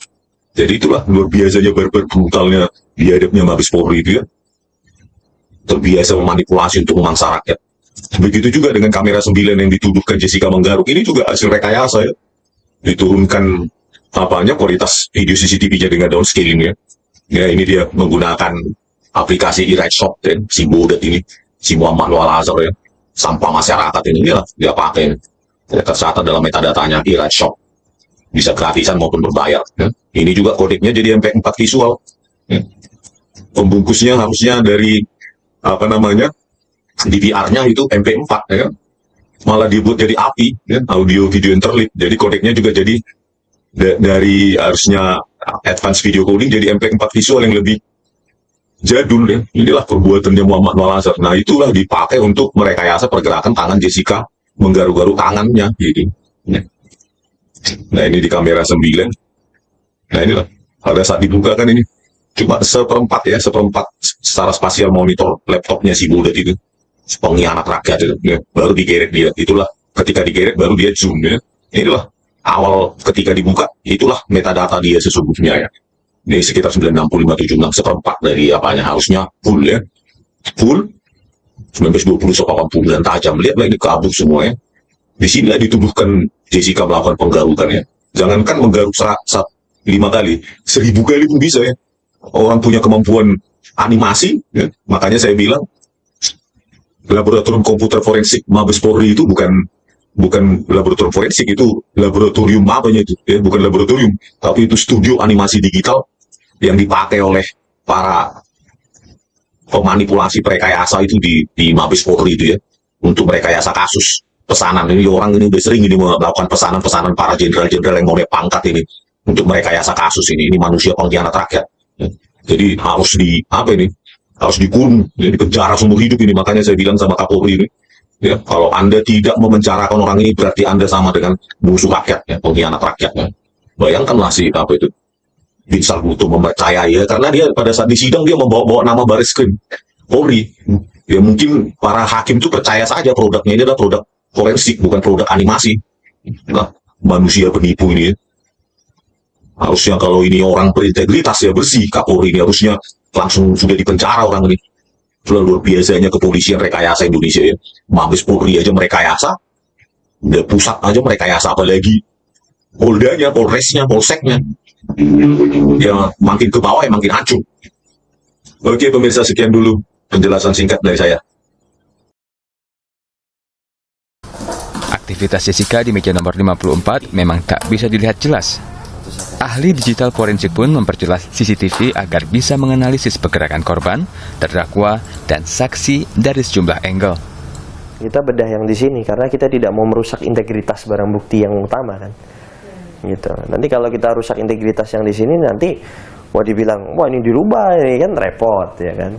Jadi itulah luar biasanya barbar brutalnya biadabnya Mabes Polri itu ya. Terbiasa memanipulasi untuk memangsa rakyat. Begitu juga dengan kamera 9 yang dituduhkan Jessica menggaruk. Ini juga hasil rekayasa ya. Diturunkan kualitas video CCTV-nya dengan downscaling ya. Ya, ini dia menggunakan aplikasi iRightShot dan si bodet ini, si Muhammad Noor Al-Azhar ya. Sampah masyarakat ini lah dia pakai. Tercatat dalam metadatanya iRightShot. Bisa gratisan maupun berbayar ya. Ini juga kodeknya jadi MP4 visual ya. Pembungkusnya harusnya dari DVR-nya itu MP4 ya. Malah dibuat jadi API ya, audio video interleave. Jadi kodeknya juga jadi dari harusnya advance video coding jadi MP4 visual yang lebih jadul ya. Inilah perbuatannya Muhammad Noor Al-Azhar. Nah, itulah dipakai untuk merekayasa pergerakan tangan Jessica menggaruk-garuk tangannya gitu. Nah, ini di kamera 9. Nah, inilah pada saat dibuka kan ini cuma seperempat secara spasial monitor laptopnya si bodet itu, pengkhianat rakyat itu ya. Baru digeret dia, itulah ketika digeret baru dia zoom ya. Inilah awal ketika dibuka, itulah metadata dia sesungguhnya ya. Ini sekitar 96576 seperempat dari harusnya full ya, full 1920 tajam. Lihatlah ini kabur semua ya. Di sinilah dituduhkan Jessica melakukan penggarukan ya. Jangankan menggaruk 5 kali, 1000 kali pun bisa ya. Orang punya kemampuan animasi ya. Makanya saya bilang laboratorium komputer forensik Mabes Polri itu bukan laboratorium forensik, itu laboratorium itu ya, bukan laboratorium, tapi itu studio animasi digital yang dipakai oleh para pemanipulasi perekayasa itu di Mabes Polri itu ya, untuk merekayasa kasus pesanan. Ini orang ini udah sering ini melakukan pesanan-pesanan para jenderal-jenderal yang mau naik pangkat ini untuk merekayasa kasus ini manusia pengkhianat rakyat ya. Jadi harus harus dikurung ya, dipenjara seumur hidup ini. Makanya saya bilang sama Kapolri ini ya, kalau Anda tidak memenjarakan orang ini berarti Anda sama dengan musuh rakyat ya, pengkhianat rakyat ya. Bayangkanlah si apa itu Bin Sarbuto mempercayai ya, karena dia pada saat di sidang dia membawa-bawa nama Bareskrim Polri. Ya mungkin para hakim itu percaya saja produknya ini adalah produk forensik, bukan produk animasi. Nah, manusia penipu ini ya. Harusnya kalau ini orang berintegritas ya bersih, Kapolri ini harusnya langsung sudah dipenjara orang ini. Luar biasanya kepolisian rekayasa Indonesia ya. Mabes Polri aja merekayasa, udah pusat aja merekayasa, apalagi Poldanya, Polresnya, Polseknya. Ya makin ke bawah ya makin hancur. Oke pemirsa, sekian dulu penjelasan singkat dari saya. Aktivitas Jessica di meja nomor 54 memang tak bisa dilihat jelas. Ahli digital forensik pun memperjelas CCTV agar bisa menganalisis pergerakan korban, terdakwa, dan saksi dari sejumlah angle. Kita bedah yang di sini karena kita tidak mau merusak integritas barang bukti yang utama kan. Gitu. Nanti kalau kita rusak integritas yang di sini nanti wah dibilang wah ini dirubah, ini kan repot ya kan.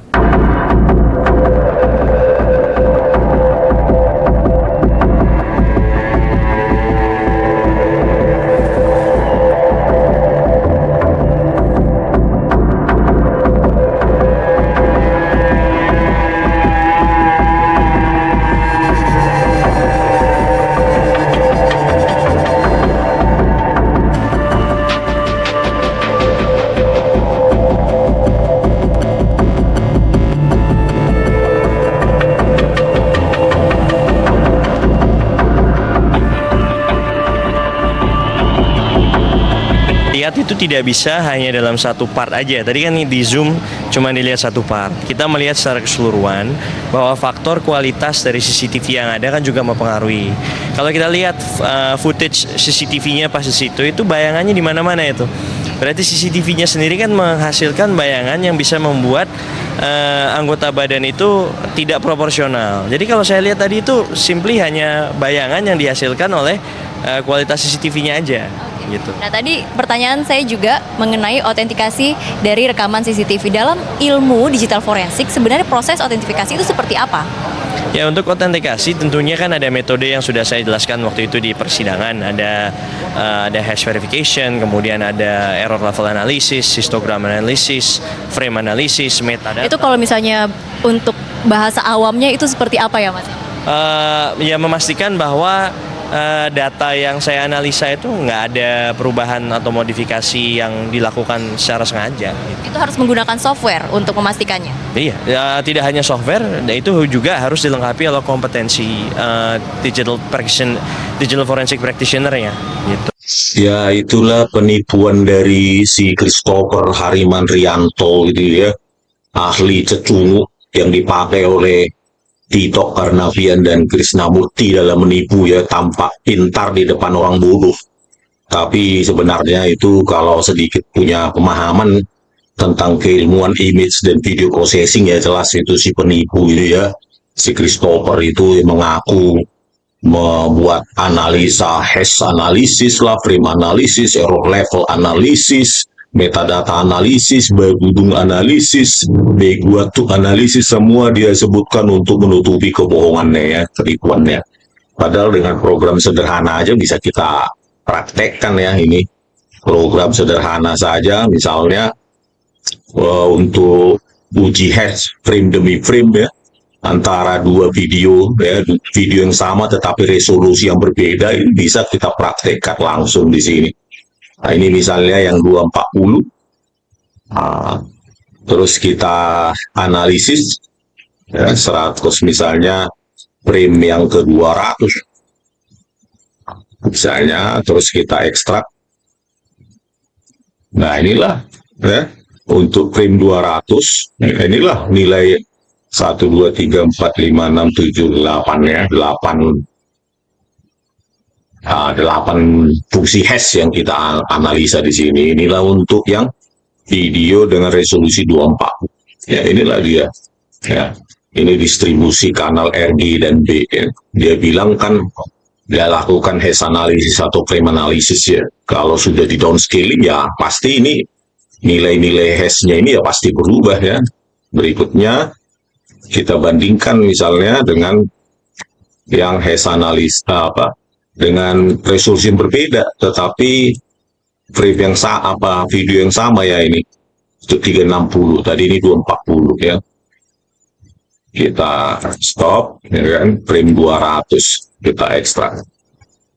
Lihat itu tidak bisa hanya dalam satu part aja. Tadi kan di zoom cuma dilihat satu part. Kita melihat secara keseluruhan bahwa faktor kualitas dari CCTV yang ada kan juga mempengaruhi. Kalau kita lihat footage CCTV-nya pas di situ itu bayangannya di mana-mana itu. Berarti CCTV-nya sendiri kan menghasilkan bayangan yang bisa membuat anggota badan itu tidak proporsional. Jadi kalau saya lihat tadi itu simply hanya bayangan yang dihasilkan oleh kualitas CCTV-nya aja. Gitu. Nah tadi pertanyaan saya juga mengenai autentikasi dari rekaman CCTV. Dalam ilmu digital forensik sebenarnya proses autentifikasi itu seperti apa? Ya untuk autentikasi tentunya kan ada metode yang sudah saya jelaskan waktu itu di persidangan. Ada hash verification, kemudian ada error level analysis, histogram analysis, frame analysis, metadata. Itu kalau misalnya untuk bahasa awamnya itu seperti apa ya Mas? Ya memastikan bahwa data yang saya analisa itu nggak ada perubahan atau modifikasi yang dilakukan secara sengaja. Itu harus menggunakan software untuk memastikannya? Iya, ya, tidak hanya software, itu juga harus dilengkapi oleh kompetensi digital forensic practitioner-nya. Gitu. Ya itulah penipuan dari si Christopher Harimanrianto gitu ya, ahli cecungu yang dipakai oleh Tito Karnavian dan Krishnamurti dalam menipu ya, tampak pintar di depan orang bodoh. Tapi sebenarnya itu kalau sedikit punya pemahaman tentang keilmuan image dan video processing ya jelas itu si penipu itu ya. Si Christopher itu mengaku membuat analisa hash analisis lah, frame analisis, error level analisis, metadata analisis, berhubung analisis, beguatu analisis, semua dia sebutkan untuk menutupi kebohongannya ya, ketipuannya. Padahal dengan program sederhana aja bisa kita praktekkan ya ini. Program sederhana saja misalnya untuk uji hash frame demi frame ya, antara dua video ya, video yang sama tetapi resolusi yang berbeda, ini bisa kita praktekkan langsung di sini. Nah ini misalnya yang 240, terus kita analisis ya, 100 misalnya frame yang ke 200 misalnya, terus kita ekstrak. Nah inilah ya, untuk frame 200, inilah nilai 1, 2, 3, 4, 5, 6, 7, 8 ya, 8 fungsi hash yang kita analisa di sini. Inilah untuk yang video dengan resolusi 24. Ya, inilah dia. Ya, ini distribusi kanal RG dan B. Ya. Dia bilang kan dia lakukan hash analisis atau frame analisis ya. Kalau sudah di downscaling ya pasti ini nilai-nilai hashnya ini ya pasti berubah ya. Berikutnya kita bandingkan misalnya dengan yang hash analis dengan resolusi yang berbeda, tetapi frame yang sama, video yang sama ya ini. Itu 360, tadi ini 240 ya. Kita stop, ya kan, frame 200 kita ekstrak.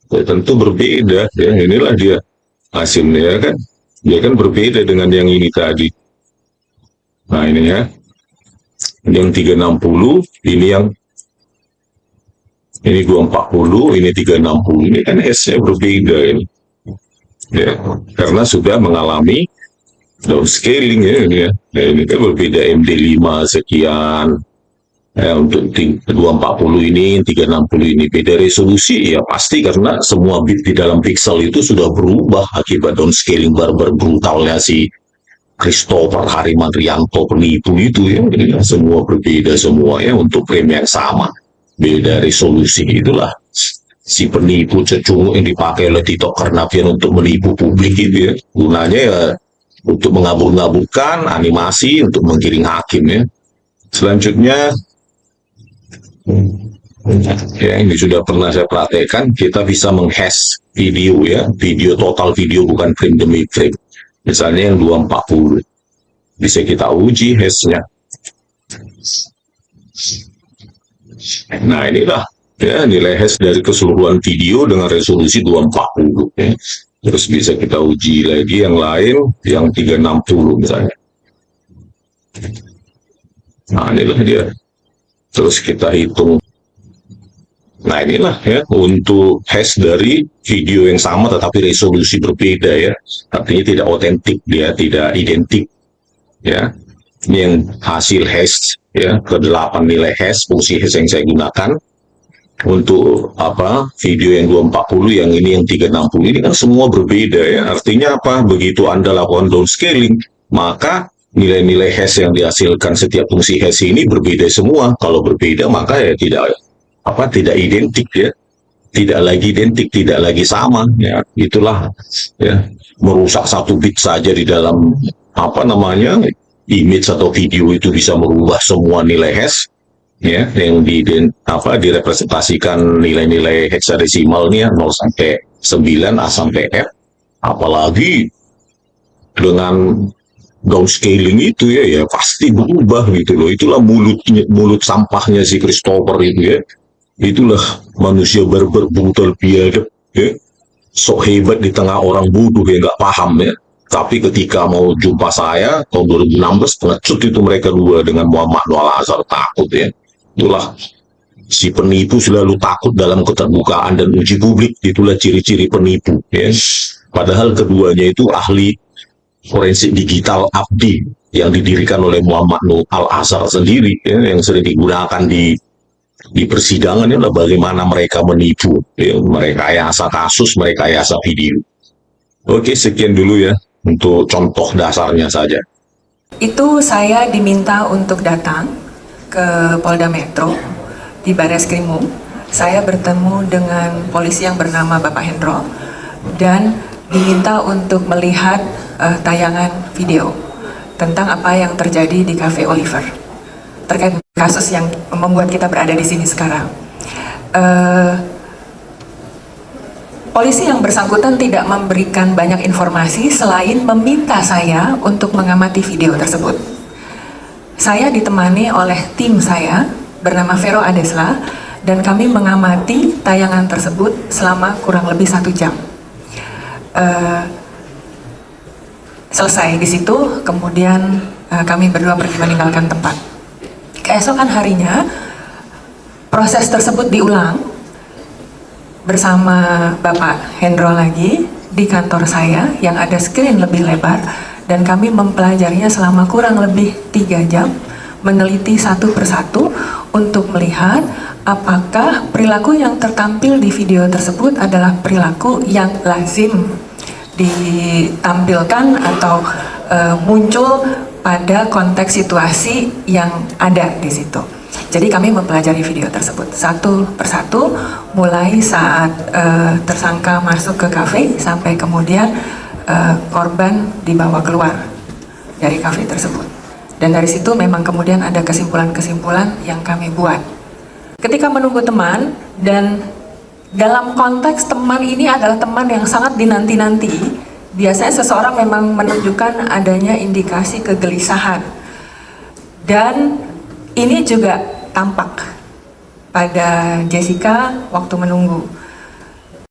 Ya, tentu berbeda ya, inilah dia hasilnya ya kan. Dia kan berbeda dengan yang ini tadi. Nah ini ya, yang 360, ini 240, ini 360, ini kan S-nya berbeda ini. Ya, karena sudah mengalami downscaling ya ini ya. Nah, ini kan berbeda MD5 sekian. Ya, untuk 240 ini, 360 ini beda resolusi ya pasti karena semua bit di dalam pixel itu sudah berubah akibat downscaling barbar brutalnya si Christopher Harimantrianto penipu itu ya. Jadi semua berbeda semua ya untuk frame yang sama, beda resolusi. Itulah si penipu cecungu yang dipakai oleh Tito Karnavian untuk menipu publik itu ya. Gunanya ya untuk mengabur-ngaburkan animasi untuk menggiring hakim ya. Selanjutnya ya ini sudah pernah saya praktekkan, kita bisa menghash video ya, video total video bukan frame demi frame. Misalnya yang 240 bisa kita uji hashnya. Nah inilah ya nilai hash dari keseluruhan video dengan resolusi 240 ya. Terus bisa kita uji lagi yang lain yang 360 misalnya. Nah inilah dia. Terus kita hitung. Nah inilah ya untuk hash dari video yang sama tetapi resolusi berbeda ya. Artinya tidak otentik, dia tidak identik ya. Ini yang hasil hash ya, ke-8 nilai hash, fungsi hash yang saya gunakan untuk apa video yang 240, yang ini yang 360 ini kan semua berbeda ya. Artinya apa? Begitu Anda lakukan downscaling, maka nilai-nilai hash yang dihasilkan setiap fungsi hash ini berbeda semua. Kalau berbeda maka ya tidak identik ya, tidak lagi identik, tidak lagi sama ya. Itulah ya, merusak satu bit saja di dalam image atau video itu bisa merubah semua nilai hash ya, yang direpresentasikan nilai-nilai hexadesimalnya 0 sampai 9 A sampai F. Apalagi dengan downscaling itu ya pasti berubah gitu loh. Itulah mulut sampahnya si Christopher itu ya. Itulah manusia barbar brutal biadab ya. Sok hebat di tengah orang bodoh yang nggak paham ya. Tapi ketika mau jumpa saya tahun 2016 pengecut itu mereka dua dengan Muhammad Nur Al-Azhar takut ya. Itulah si penipu selalu takut dalam keterbukaan dan uji publik. Itulah ciri-ciri penipu ya. Padahal keduanya itu ahli forensik digital abdi yang didirikan oleh Muhammad Nur Al-Azhar sendiri ya, yang sering digunakan di persidangan adalah bagaimana mereka menipu ya, merekayasa kasus, merekayasa video. Oke, sekian dulu ya untuk contoh dasarnya saja. Itu saya diminta untuk datang ke Polda Metro di Bareskrimum. Saya bertemu dengan polisi yang bernama Bapak Hendro dan diminta untuk melihat tayangan video tentang apa yang terjadi di Cafe Oliver terkait kasus yang membuat kita berada di sini sekarang. Polisi yang bersangkutan tidak memberikan banyak informasi selain meminta saya untuk mengamati video tersebut. Saya ditemani oleh tim saya bernama Vero Adesla dan kami mengamati tayangan tersebut selama kurang lebih 1 jam. Selesai di situ, kemudian kami berdua pergi meninggalkan tempat. Keesokan harinya, proses tersebut diulang bersama Bapak Hendro lagi di kantor saya yang ada screen lebih lebar, dan kami mempelajarinya selama kurang lebih 3 jam, meneliti satu persatu untuk melihat apakah perilaku yang tertampil di video tersebut adalah perilaku yang lazim ditampilkan atau muncul pada konteks situasi yang ada di situ. Jadi kami mempelajari video tersebut satu persatu, mulai saat tersangka masuk ke kafe sampai kemudian korban dibawa keluar dari kafe tersebut. Dan dari situ memang kemudian ada kesimpulan-kesimpulan yang kami buat. Ketika menunggu teman, dan dalam konteks teman ini adalah teman yang sangat dinanti-nanti biasanya seseorang memang menunjukkan adanya indikasi kegelisahan. Dan ini juga tampak pada Jessica waktu menunggu.